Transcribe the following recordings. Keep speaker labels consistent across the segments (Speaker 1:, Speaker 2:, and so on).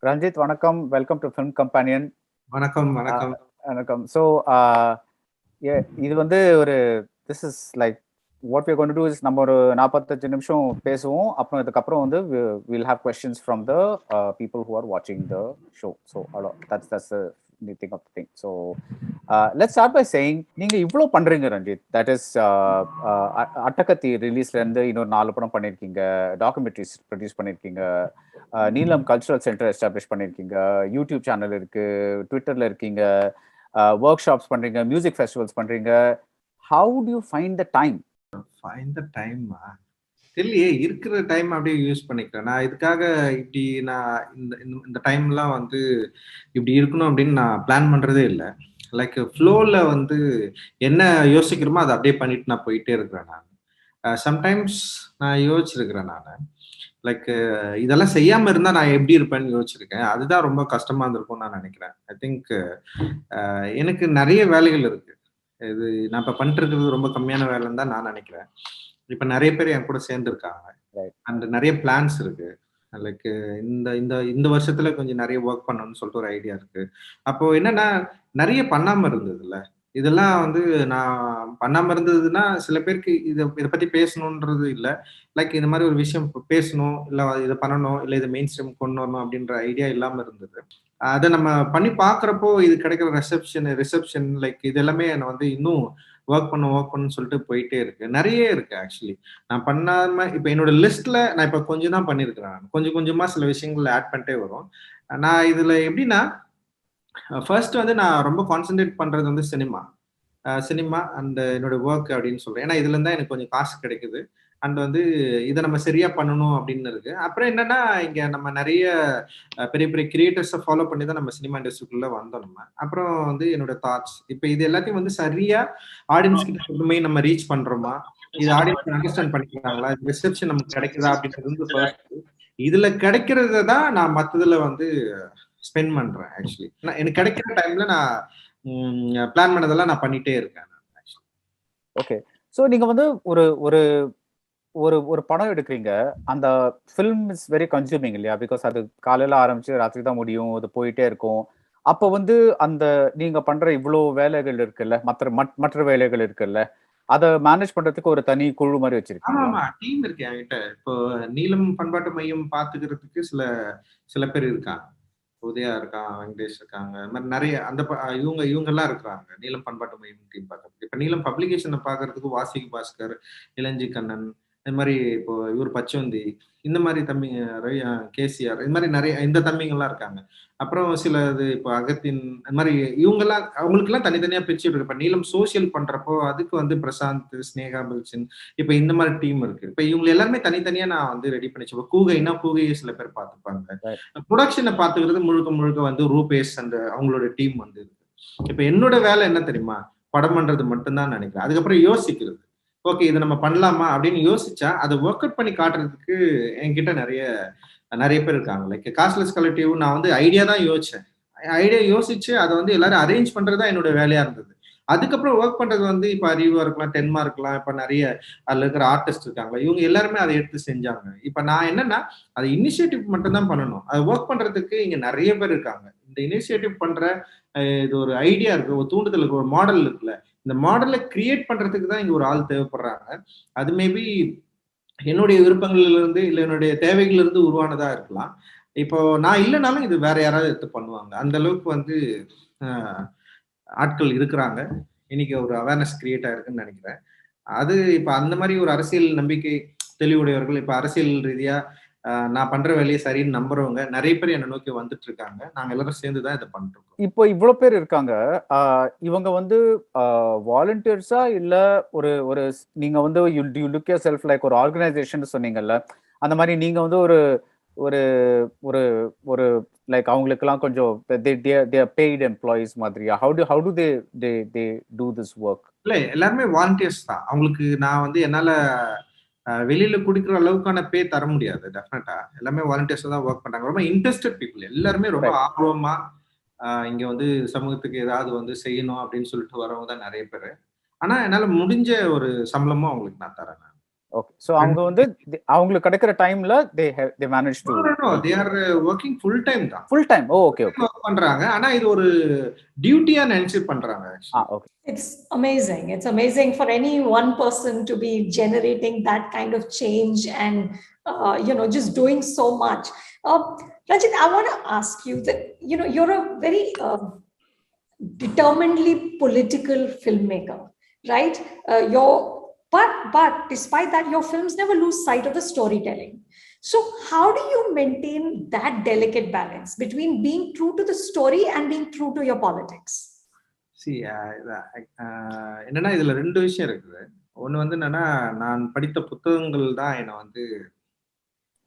Speaker 1: Ranjith, vanakkam. Welcome to Film Companion.
Speaker 2: வணக்கம் வணக்கம்.
Speaker 1: Vanakkam. So, yeah, இது வந்து ஒரு this is like what we're going to do is நம்ம ஒரு 45 நிமிஷம் பேசுவோம். அப்புறம் இதுக்கப்புறம் வந்து we'll have questions from the people who are watching the show. So, that's the neat thing of the thing. So, let's start by saying நீங்க இவ்ளோ பண்றீங்க ரஞ்சித். That is அட்டகத்தி ரிலீஸ்ல இருந்து இன்னொரு 4 படம் பண்ணிருக்கீங்க, டாக்குமெண்ட்ரிஸ் ப்ரொடியூஸ் பண்ணிருக்கீங்க, நீலம் கல்ச்சுரல் சென்டர் எஸ்டாப்ளிஷ் பண்ணிருக்கீங்க, யூடியூப் சேனல் இருக்கு, ட்விட்டர்ல இருக்கீங்க, ஒர்க் ஷாப்ஸ் பண்றீங்க, மியூசிக் ஃபெஸ்டிவல்ஸ் பண்றீங்க. How to you find the time?
Speaker 2: Find the டைமா தெரியலையே, இருக்கிற டைம் அப்படியே யூஸ் பண்ணிக்கிறேன். நான் இதுக்காக இப்படி நான் இந்த டைம்லாம் வந்து இப்படி இருக்கணும் அப்படின்னு நான் பிளான் பண்றதே இல்லை. லைக் ஃப்ளோவில் வந்து என்ன யோசிக்கிறோமோ அதை அப்படியே பண்ணிட்டு நான் போயிட்டே இருக்கிறேன். நான் சம்டைம்ஸ் நான் யோசிச்சிருக்கிறேன். நான் லைக் இதெல்லாம் செய்யாம இருந்தா நான் எப்படி இருப்பேன்னு யோசிச்சிருக்கேன். அதுதான் ரொம்ப கஷ்டமா இருந்திருக்கும்னு நான் நினைக்கிறேன். ஐ திங்க் எனக்கு நிறைய வேலைகள் இருக்கு. இது நான் இப்ப பண்ணிட்டு இருக்கிறது ரொம்ப கம்மியான வேலைன்னு தான் நான் நினைக்கிறேன். இப்ப நிறைய பேர் என் கூட சேர்ந்து இருக்காங்க அண்ட் நிறைய பிளான்ஸ் இருக்கு. லைக் இந்த இந்த இந்த வருஷத்துல கொஞ்சம் நிறைய ஒர்க் பண்ணணும்னு சொல்லிட்டு ஒரு ஐடியா இருக்கு. அப்போ என்னன்னா நிறைய பண்ணாம இருந்ததுல்ல, இதெல்லாம் வந்து நான் பண்ணாம இருந்ததுன்னா சில பேருக்கு இதை பத்தி பேசணுன்றது இல்லை. லைக் இந்த மாதிரி ஒரு விஷயம் பேசணும், இல்லை இதை பண்ணணும், இல்லை இதை மெயின் ஸ்ட்ரீம் கொண்டு வரணும் அப்படின்ற ஐடியா இல்லாம இருந்தது. அதை நம்ம பண்ணி பாக்குறப்போ இது கிடைக்கிற ரிசப்ஷன் லைக் இது எல்லாமே என்னை வந்து இன்னும் ஒர்க் பண்ணு சொல்லிட்டு போயிட்டே இருக்கு. நிறைய இருக்கு ஆக்சுவலி நான் பண்ணாம. இப்ப என்னோட லிஸ்ட்ல நான் இப்ப கொஞ்சம் தான் பண்ணிருக்கிறேன். கொஞ்சம் கொஞ்சமா சில விஷயங்கள் ஆட் பண்ணிட்டே வரும். நான் இதுல எப்படின்னா ஃபர்ஸ்ட் வந்து நான் ரொம்ப கான்சென்ட்ரேட் பண்றது வந்து சினிமா அண்ட் என்னோட ஒர்க் அப்படின்னு சொல்றேன். ஏன்னா இதுல இருந்தா எனக்கு கொஞ்சம் காசு கிடைக்குது அண்ட் வந்து இதை நம்ம சரியா பண்ணணும் அப்படின்னு இருக்கு. அப்புறம் என்னன்னா இங்க நம்ம நிறைய பெரிய பெரிய கிரியேட்டர்ஸை ஃபாலோ பண்ணி தான் நம்ம சினிமா இண்டஸ்ட்ரிக்குள்ள வந்தோம். நம்ம அப்புறம் வந்து என்னோட தாட்ஸ் இப்போ இது எல்லாத்தையும் வந்து சரியா ஆடியன்ஸ் கிட்ட கொண்டு நம்ம ரீச் பண்றோமா, இது ஆடியன்ஸ் அண்டர்ஸ்டாண்ட் பண்ணிக்கிறாங்களா, ரிசெப்ஷன் நமக்கு கிடைக்குதா அப்படின்றது வந்து ஃபர்ஸ்ட். இதுல கிடைக்கிறத தான் நான் மற்றதுல வந்து ஸ்பெண்ட் பண்றேன். ஆக்சுவலி எனக்கு கிடைக்கிற டைம்ல நான் பிளான் பண்ணதெல்லாம் நான் பண்ணிட்டே இருக்கேன்.
Speaker 1: ஓகே, ஸோ நீங்க வந்து ஒரு ஒரு ஒரு ஒரு படம் எடுக்கிறீங்க, அந்த ஃபில்ம் இஸ் வெரி கன்சூமிங் இல்லையா? பிகாஸ் அது காலையில ஆரம்பிச்சு ராத்திரி தான் முடியும், அது போயிட்டே இருக்கும். அப்போ வந்து அந்த நீங்க பண்ற இவ்வளோ வேலைகள் இருக்குல்ல, மற்ற வேலைகள் இருக்குல்ல, அதை மேனேஜ் பண்றதுக்கு ஒரு தனி குழு மாதிரி வச்சிருக்கீங்க?
Speaker 2: ஆமா, டீம் இருக்கு என்கிட்ட. இப்போ நீலம் பண்பாட்டு மையம் பாத்துக்கிறதுக்கு சில பேர் இருக்காங்க. உதயா இருக்கான், வெங்கடேஷ் இருக்காங்க, இந்த மாதிரி நிறைய அந்த இவங்க எல்லாம் இருக்கிறாங்க. நீலம் பண்பாட்டு மையம் டீம் பாக்குறதுக்கு. இப்ப நீலம் பப்ளிகேஷனை பாக்குறதுக்கு வாசிகி பாஸ்கர், இளஞ்சி கண்ணன், இந்த மாதிரி இப்போ இவர் பச்சோந்தி, இந்த மாதிரி தம்பிங்க, கேசிஆர், இது மாதிரி நிறைய இந்த தம்பிங்கெல்லாம் இருக்காங்க. அப்புறம் சில இது இப்போ அகத்தின், இந்த மாதிரி இவங்கெல்லாம் அவங்களுக்கு எல்லாம் தனித்தனியா பிரிச்சு இருக்கு. இப்ப நீலம் சோசியல் பண்றப்போ அதுக்கு வந்து பிரசாந்த், ஸ்னேகா பில்சின், இப்ப இந்த மாதிரி டீம் இருக்கு. இப்ப இவங்க எல்லாருமே தனித்தனியா நான் வந்து ரெடி பண்ணிச்சு. கூகைன்னா கூகையை சில பேர் பார்த்துப்பாங்க. ப்ரொடக்ஷனை பார்த்துக்கிறது முழுக்க வந்து ரூபேஷ் அண்ட் அவங்களோட டீம் வந்து இருக்கு. இப்ப என்னோட வேலை என்ன தெரியுமா, படம் பண்றது மட்டும்தான் நினைக்கிறேன். அதுக்கப்புறம் யோசிக்கிறது, ஓகே இதை நம்ம பண்ணலாமா அப்படின்னு யோசிச்சா அதை ஒர்க் அவுட் பண்ணி காட்டுறதுக்கு என்கிட்ட நிறைய பேர் இருக்காங்க. லைக் காஸ்ட்லெஸ் கலெக்டிவ் நான் வந்து ஐடியா தான் யோசிச்சேன். ஐடியா யோசிச்சு அதை வந்து எல்லாரும் அரேஞ்ச் பண்றதுதான் என்னோட வேலையா இருந்தது. அதுக்கப்புறம் ஒர்க் பண்றது வந்து இப்ப அறிவா இருக்கலாம், டென்மா இருக்கலாம், இப்ப நிறைய அதுல இருக்கிற ஆர்டிஸ்ட் இருக்காங்க, இவங்க எல்லாருமே அதை எடுத்து செஞ்சாங்க. இப்ப நான் என்னன்னா அது இனிஷியேட்டிவ் மட்டும் தான் பண்ணணும். அது ஒர்க் பண்றதுக்கு இங்க நிறைய பேர் இருக்காங்க. இந்த இனிஷியேட்டிவ் பண்ற இது ஒரு ஐடியா இருக்கு, ஒரு தூண்டுதல் இருக்கு, ஒரு மாடல் இருக்குல்ல, இந்த மாடலை கிரியேட் பண்றதுக்கு தான் இங்க ஒரு ஆள் தேவைப்படுறாங்க. அது மேபி என்னுடைய விருப்பங்கள்ல இருந்து இல்ல என்னுடைய தேவைகள் இருந்து உருவானதா இருக்கலாம். இப்போ நான் இல்லைனாலும் இது வேற யாராவது எடுத்து பண்ணுவாங்க. அந்த அளவுக்கு வந்து ஆட்கள் இருக்கிறாங்க. இன்னைக்கு ஒரு அவேர்னஸ் கிரியேட் ஆயிருக்குன்னு நினைக்கிறேன். அது இப்ப அந்த மாதிரி ஒரு அரசியல் நம்பிக்கை தெளிவுடையவர்கள், இப்ப அரசியல் ரீதியா நான் பண்ற வேலையை சரின்னு நம்புறவங்க நிறைய பேர் என்னை நோக்கி வந்துட்டு இருக்காங்க. நாங்க எல்லாரும் சேர்ந்துதான் இதை பண்றோம்.
Speaker 1: இப்போ இவ்வளவு பேர் இருக்காங்க, இவங்க வந்து வாலண்டியர்ஸா இல்ல ஒரு ஒரு நீங்க வந்து you look your self like ஒரு ஆர்கனைசேஷன் சொன்னீங்கல்ல, அந்த மாதிரி நீங்க வந்து ஒரு ஒரு ஒரு ஒரு லைக் அவங்களுக்கெல்லாம் கொஞ்சம் பெய்டு எம்ப்ளாயிஸ் மாதிரியா? How to they to this work?
Speaker 2: இல்ல, எல்லாருமே வாலண்டியர்ஸ் தான். அவங்களுக்கு நான் வந்து என்னால வெளியில குடிக்கிற அளவுக்கான பே தர முடியாது. டெஃபினட்டா எல்லாமே வாலண்டியர்ஸ் தான் ஒர்க் பண்றாங்க. ரொம்ப இன்ட்ரெஸ்டட் பீப்புள், எல்லாருமே ரொம்ப ஆர்வமா இங்க வந்து சமூகத்துக்கு ஏதாவது வந்து செய்யணும் அப்படின்னு சொல்லிட்டு வரவங்க தான் நிறைய பேர். ஆனா என்னால முடிஞ்ச ஒரு சம்பளமும் அவங்களுக்கு நான் தரேன்.
Speaker 1: ஓகே. சோ அவங்க வந்து அவங்களுக்கு கிடைக்கிற டைம்ல they manage to
Speaker 2: they are working full time தான்.
Speaker 1: full time. ஓ ஓகே ஓகே.
Speaker 2: ஒர்க் பண்றாங்க. ஆனா இது ஒரு டியூட்டியா நினைச்சு பண்றாங்க actually.
Speaker 1: Okay.
Speaker 3: It's amazing. It's amazing for any one person to be generating that kind of change and just doing so much. Ranjith, I want to ask you that you're a very determinedly political filmmaker, right? But despite that, your films never lose sight of the storytelling. So how do you maintain that delicate balance between being true to the story and being true to your politics?
Speaker 2: என்னன்னா இதுல 2 விஷயம் இருக்குது. ஒண்ணு வந்து என்னன்னா, நான் படித்த புத்தகங்கள் தான் என்னை வந்து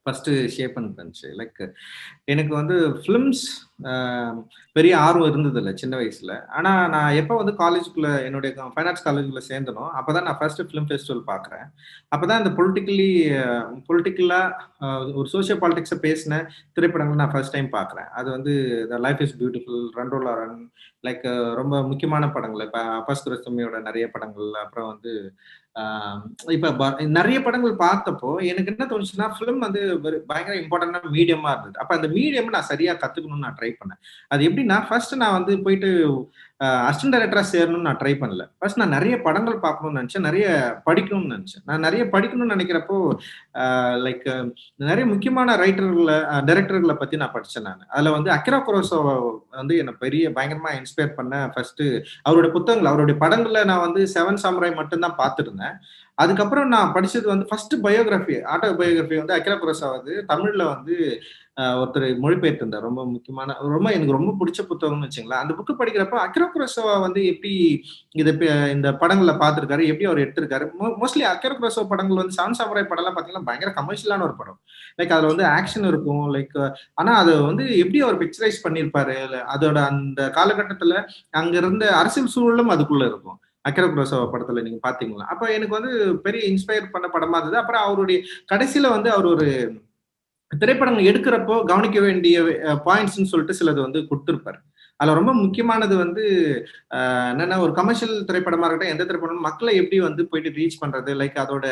Speaker 2: ஃபர்ஸ்ட் ஷேப் பண்ணிருந்துச்சு. லைக் எனக்கு வந்து ஃபிலிம்ஸ் பெரிய ஆர்வம் இருந்தது இல்லை சின்ன வயசுல. ஆனா நான் எப்போ வந்து காலேஜுக்குள்ள என்னுடைய ஃபைனான்ஸ் காலேஜுக்குள்ள சேர்ந்தனோ அப்பதான் நான் ஃபர்ஸ்ட் ஃபிலிம் ஃபெஸ்டிவல் பார்க்குறேன். அப்பதான் இந்த பொலிட்டிக்கலா ஒரு சோசியல் பாலிடிக்ஸை பேசின திரைப்படங்கள் நான் ஃபர்ஸ்ட் டைம் பார்க்குறேன். அது வந்து the life is beautiful, run Lola run, like ரொம்ப முக்கியமான படங்கள். இப்போ அப்பாஸ் குரஸ்தமியோட நிறைய படங்கள், அப்புறம் வந்து இப்ப நிறைய படங்கள் பார்த்தப்போ எனக்கு என்ன தோணுச்சுன்னா, ஃபிலிம் வந்து பயங்கர இம்பார்ட்டன்டான மீடியமா இருந்தது. அப்ப அந்த மீடியம் நான் சரியா கத்துக்கணும்னு நான் ட்ரை பண்ணேன். அது எப்படின்னா, ஃபர்ஸ்ட் நான் வந்து போயிட்டு அசிஸ்டன்ட் டைரக்டரா சேரணும்னு நான் ட்ரை பண்ணல. ஃபர்ஸ்ட் நான் நிறைய படங்கள் பார்க்கணும்னு நினைச்சேன், நிறைய படிக்கணும்னு நினைச்சேன். நான் நிறைய படிக்கணும்னு நினைக்கிறப்போ லைக் நிறைய முக்கியமான டைரக்டர்களை பத்தி நான் படிச்சேன். நான் அதுல வந்து அகிரா குரோசாவா வந்து என்ன பெரிய பயங்கரமா இன்ஸ்பயர் பண்ண. ஃபர்ஸ்ட் அவருடைய புத்தகங்கள், அவருடைய படங்கள்ல நான் வந்து 7 சாமுராய் மட்டும்தான் பார்த்துருந்தேன். அதுக்கப்புறம் நான் படிச்சது வந்து ஃபர்ஸ்ட் பயோகிராஃபி, ஆட்டோபயோகிராஃபி வந்து அகிரா குரோசாவா வந்து தமிழ்ல வந்து ஒருத்தர் மொழிபெயர்த்திருந்தார். ரொம்ப முக்கியமான, எனக்கு ரொம்ப பிடிச்ச புத்தகம்னு வச்சுங்களேன். அந்த புக்கு படிக்கிறப்ப அகிரா குரோசாவா வந்து எப்படி இந்த படங்களை பார்த்திருக்காரு, எப்படி அவர் எடுத்திருக்காரு. மோஸ்ட்லி அகிரா குரோசாவா படங்கள் வந்து 7 சாமுராய் படம்லாம் பாத்தீங்கன்னா பயங்கர கமர்ஷியலான ஒரு படம். லைக் அதுல வந்து ஆக்ஷன் இருக்கும், லைக் ஆனா அது வந்து எப்படி அவர் பிக்சரைஸ் பண்ணிருப்பாரு, அதோட அந்த காலகட்டத்துல அங்க இருந்த அரசியல் சூழலும் அதுக்குள்ள இருக்கும். அகிரா குரோசாவா படத்துல நீங்க பாத்தீங்களா? அப்ப எனக்கு வந்து பெரிய இன்ஸ்பயர் பண்ண படமா இருந்தது. அப்புறம் அவருடைய கடைசியில வந்து அவர் ஒரு திரைப்படங்கள் எடுக்கிறப்போ கவனிக்க வேண்டிய பாயிண்ட்ஸ்ன்னு சொல்லிட்டு சிலது வந்து கொடுத்திருப்பாரு. அதுல ரொம்ப முக்கியமானது வந்து என்னன்னா, ஒரு கமர்ஷியல் திரைப்படமா இருக்கட்டும், எந்த திரைப்படம் மக்களை எப்படி வந்து போயிட்டு ரீச் பண்றது, லைக் அதோட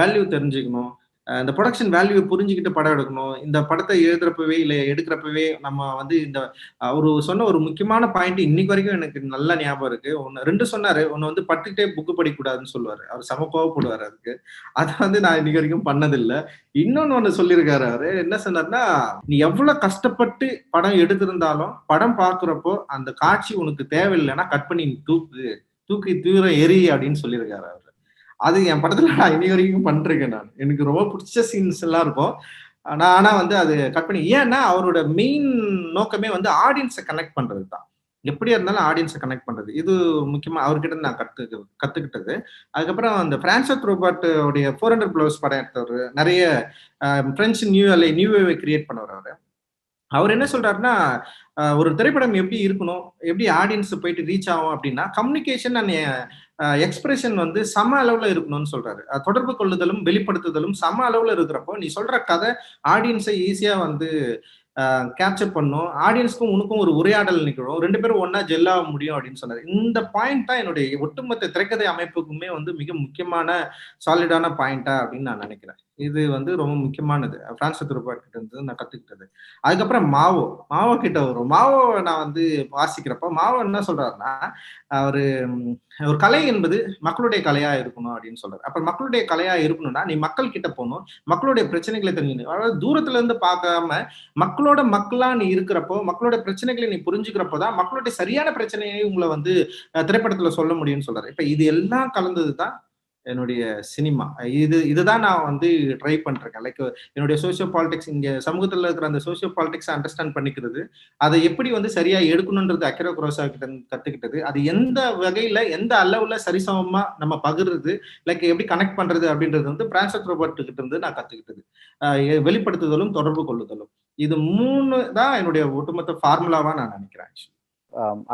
Speaker 2: வேல்யூ தெரிஞ்சுக்கணும், இந்த ப்ரொடக்ஷன் வேல்யூ புரிஞ்சுக்கிட்டு படம் எடுக்கணும். இந்த படத்தை எழுதுறப்பவே இல்லை எடுக்கிறப்பவே நம்ம வந்து இந்த அவரு சொன்ன ஒரு முக்கியமான பாயிண்ட் இன்னைக்கு வரைக்கும் எனக்கு நல்லா ஞாபகம் இருக்கு. 2 சொன்னாரு. ஒன்னு வந்து பட்டுட்டே புக்கு படிக்கூடாதுன்னு சொல்லுவாரு. அவர் சம கோவப்படுவாரு அதுக்கு. அதை வந்து நான் இன்னைக்கு வரைக்கும் பண்ணதில்லை. ஒண்ணு சொல்லியிருக்காரு. அவரு என்ன சொன்னார்னா, நீ எவ்வளவு கஷ்டப்பட்டு படம் எடுத்திருந்தாலும் படம் பாக்குறப்போ அந்த காட்சி உனக்கு தேவையில்லைன்னா கட் பண்ணி தூக்கி தூர எரி அப்படின்னு சொல்லியிருக்காரு அவரு. அது என் படத்துல நான் இனி வரைக்கும் பண்றேன். நான் எனக்கு ரொம்ப பிடிச்ச சீன்ஸ் எல்லாம் இருக்கும். ஆனா வந்து அது கட் பண்ணி, ஏன்னா அவரோட மெயின் நோக்கமே வந்து ஆடியன்ஸை கனெக்ட் பண்றது தான். எப்படியா இருந்தாலும் ஆடியன்ஸை கனெக்ட் பண்றது. இது முக்கியமா அவர்கிட்ட நான் கத்துக்கிட்டது. அதுக்கப்புறம் அந்த பிரான்சிஸ் ரோபர்ட் உடைய 400 ப்ளவுஸ் படம் எடுத்தவர், நிறைய பிரெஞ்சு நியூ வேவை கிரியேட் பண்ணவர். அவர் என்ன சொல்றாருன்னா, ஒரு திரைப்படம் எப்படி இருக்கணும், எப்படி ஆடியன்ஸ் போயிட்டு ரீச் ஆகும் அப்படின்னா, கம்யூனிகேஷன் அண்ட் எக்ஸ்பிரஷன் வந்து சம அளவுல இருக்கணும்னு சொல்றாரு. தொடர்பு கொள்ளுதலும் வெளிப்படுத்துதலும் சம அளவுல இருக்கிறப்போ நீ சொல்ற கதை ஆடியன்ஸை ஈஸியா வந்து கேப்சர் பண்ணும். ஆடியன்ஸ்க்கும் உனக்கும் ஒரு உரையாடல் நிகழும், 2 பேரும் ஒன்னா ஜெல்லாக முடியும் அப்படின்னு சொன்னாரு. இந்த பாயிண்ட் தான் என்னுடைய ஒட்டுமொத்த திரைக்கதை அமைப்புக்குமே வந்து மிக முக்கியமான சாலிடான பாயிண்டா அப்படின்னு நான் நினைக்கிறேன். இது வந்து ரொம்ப முக்கியமானது பிரான்சிஸ் ரோபர்ட் கிட்ட இருந்து நான் கத்துக்கிட்டது. அதுக்கப்புறம் மாவோ கிட்ட வரும். மாவோ நான் வந்து வாசிக்கிறப்ப மாவோ என்ன சொல்றாருன்னா, ஒரு கலை என்பது மக்களுடைய கலையா இருக்கணும் அப்படின்னு சொல்றாரு. அப்ப மக்களுடைய கலையா இருக்கணும்னா நீ மக்கள் கிட்ட போகணும், மக்களுடைய பிரச்சனைகளை தெரிஞ்சுக்கணும். அதாவது தூரத்துல இருந்து பார்க்காம மக்களோட மக்களா நீ இருக்கிறப்போ, மக்களோட பிரச்சனைகளை நீ புரிஞ்சுக்கிறப்போதான் மக்களுடைய சரியான பிரச்சனையை உங்களை வந்து திரைப்படத்துல சொல்ல முடியும்னு சொல்றாரு. இப்ப இது எல்லாம் கலந்ததுதான் என்னுடைய சினிமா. இதுதான் நான் வந்து ட்ரை பண்றேன். லைக் என்னுடைய சோசியோ பாலிடிக்ஸ், இங்க சமூகத்துல இருக்கிற அந்த சோசியோ பாலிடிக்ஸ் அண்டர்ஸ்டாண்ட் பண்ணிக்கிறது, அதை எப்படி வந்து சரியா எடுக்கணும்ன்றது அகிரா குரோசாவா கிட்ட கத்துக்கிட்டது. அது எந்த வகையில எந்த அளவுல சரிசமமா நம்ம பகிர்றது, லைக் எப்படி கனெக்ட் பண்றது அப்படின்றது வந்து பிரான்சிஸ் ரோபர்ட் கிட்ட இருந்து நான் கத்துக்கிட்டது. வெளிப்படுத்துதலும் தொடர்பு கொள்ளுதலும், இது 3 தான் என்னுடைய ஒட்டுமொத்த ஃபார்முலாவா நான் நினைக்கிறேன்.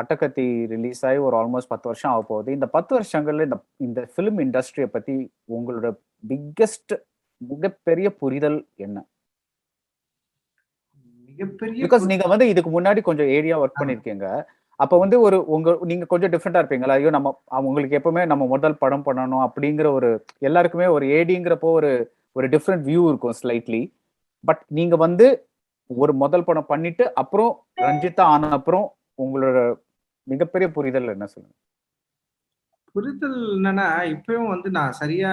Speaker 1: அட்டகத்தி ரிலீஸ் ஆகி ஒரு ஆல்மோஸ்ட் 10 வருஷம் ஆக போகுது. இந்த 10 வருஷங்கள்ல இந்த ஃபிலிம் இண்டஸ்ட்ரியை பத்தி உங்களோட பிக்கெஸ்ட் மிகப்பெரிய புரிதல் என்ன? பிகாஸ் நீங்க வந்து இதுக்கு முன்னாடி கொஞ்சம் ஏரியா ஒர்க் பண்ணிருக்கீங்க. அப்ப வந்து நீங்க கொஞ்சம் டிஃப்ரெண்டா இருப்பீங்களா? ஐயோ நம்ம உங்களுக்கு எப்பவுமே நம்ம முதல் படம் பண்ணணும் அப்படிங்கிற எல்லாருக்குமே ஒரு ஏடிங்கிறப்போ ஒரு டிஃப்ரெண்ட் வியூ இருக்கும் ஸ்லைட்லி. பட் நீங்க வந்து ஒரு முதல் படம் பண்ணிட்டு அப்புறம் ரஞ்சித்தா ஆன அப்புறம் உங்களோட மிகப்பெரிய புரிதல் என்ன சொல்லுங்க?
Speaker 2: புரிதல் என்னன்னா, இப்பயும் வந்து நான் சரியா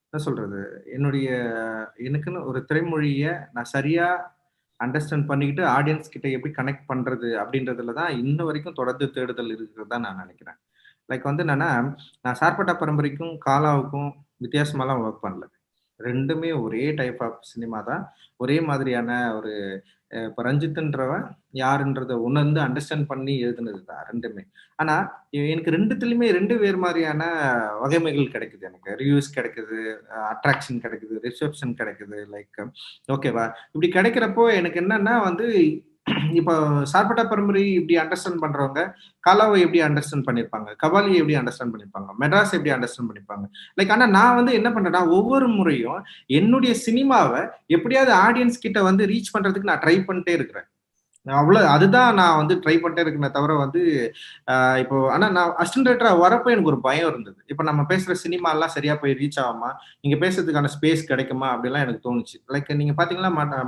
Speaker 2: என்ன சொல்றது, எனக்குன்னு ஒரு திரைமொழிய நான் சரியா அண்டர்ஸ்டாண்ட் பண்ணிக்கிட்டு ஆடியன்ஸ் கிட்ட எப்படி கனெக்ட் பண்றது அப்படின்றதுல தான் இன்ன வரைக்கும் தொடர்ந்து தேடுதல் இருக்கிறதா நான் நினைக்கிறேன். லைக் வந்து என்னன்னா, நான் சார்பட்டா பரம்பரைக்கும் காலாவுக்கும் வித்தியாசமாலாம் ஒர்க் பண்ணல. ரெண்டுமே ஒரே டைப் ஆஃப் சினிமா தான். ஒரே மாதிரியான ஒரு இப்ப ரஞ்சித்ன்றவன் யாருன்றத உணர்ந்து அண்டர்ஸ்டாண்ட் பண்ணி எழுதுனது தான் ரெண்டுமே. ஆனா எனக்கு ரெண்டுத்துலயுமே ரெண்டு வேறு மாதிரியான வகைமைகள் கிடைக்குது. எனக்கு ரிவ்யூஸ் கிடைக்குது, அட்ராக்ஷன் கிடைக்குது, ரிசப்ஷன் கிடைக்குது. லைக் ஓகேவா, இப்படி கிடைக்கிறப்போ எனக்கு என்னன்னா வந்து இப்போ சார்பட்டா பரம்பரை இப்படி அண்டர்ஸ்டாண்ட் பண்றவங்க கலாவை எப்படி அண்டர்ஸ்டாண்ட் பண்ணிருப்பாங்க, கபாலியை எப்படி அண்டர்ஸ்டாண்ட் பண்ணிருப்பாங்க, மெட்ராஸ் எப்படி அண்டர்ஸ்டாண்ட் பண்ணிருப்பாங்க. லைக் ஆனா நான் வந்து என்ன பண்றேன்னா, ஒவ்வொரு முறையும் என்னுடைய சினிமாவை எப்படியாவது ஆடியன்ஸ் கிட்ட வந்து ரீச் பண்றதுக்கு நான் ட்ரை பண்ணிட்டே இருக்கிறேன். அதுதான் நான் வந்து ட்ரை பண்ணிட்டே இருக்கேனே தவிர வந்து இப்போ ஆனா நான் அசிஸ்டன்ட் டைரக்டரா வரப்போ எனக்கு ஒரு பயம் இருந்தது. இப்ப நம்ம பேசுற சினிமா எல்லாம் சரியா போய் ரீச் ஆகுமா, இங்க பேசுறதுக்கான ஸ்பேஸ் கிடைக்குமா அப்படிலாம் எனக்கு தோணுச்சு. லைக் நீங்க பாத்தீங்கன்னா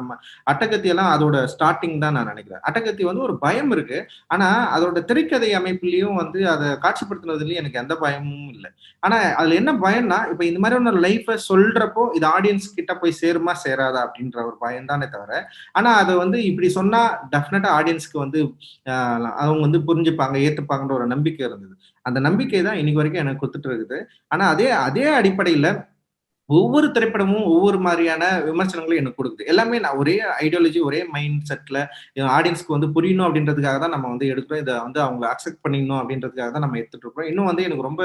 Speaker 2: அட்டகத்தி எல்லாம் அதோட ஸ்டார்டிங் தான் நான் நினைக்கிறேன். அட்டகத்தி வந்து ஒரு பயம் இருக்கு. ஆனா அதோட திரைக்கதை அமைப்புலயும் வந்து அதை காட்சிப்படுத்துனதுலயும் எனக்கு எந்த பயமும் இல்லை. ஆனா அதுல என்ன பயம்னா, இப்ப இந்த மாதிரி ஒரு லைஃபை சொல்றப்போ இது ஆடியன்ஸ் கிட்ட போய் சேருமா சேராதா அப்படின்ற ஒரு பயம் தானே தவிர, ஆனா அதை வந்து இப்படி சொன்னா டெஃபினட்டா ஆடியன்ஸ்க்கு வந்து அவங்க வந்து புரிஞ்சுப்பாங்க, ஏத்துப்பாங்கன்ற ஒரு நம்பிக்கை இருந்தது. அந்த நம்பிக்கை தான் இன்னைக்கு வரைக்கும் எனக்கு கொடுத்துட்டு இருக்குது. ஆனா அதே அதே அடிப்படையில ஒவ்வொரு திரைப்படமும் ஒவ்வொரு மாதிரியான விமர்சனங்களும் எனக்கு கொடுக்குது. எல்லாமே நான் ஒரே ஐடியாலஜி, ஒரே மைண்ட் செட்ல ஆடியன்ஸ்க்கு வந்து புரியணும் அப்படின்றதுக்காக தான் நம்ம வந்து எடுக்கிறோம். இதை வந்து அவங்க அக்செப்ட் பண்ணிக்கணும் அப்படின்றதுக்காக தான் நம்ம எடுத்துட்டு இருக்கோம். இன்னும் வந்து எனக்கு ரொம்ப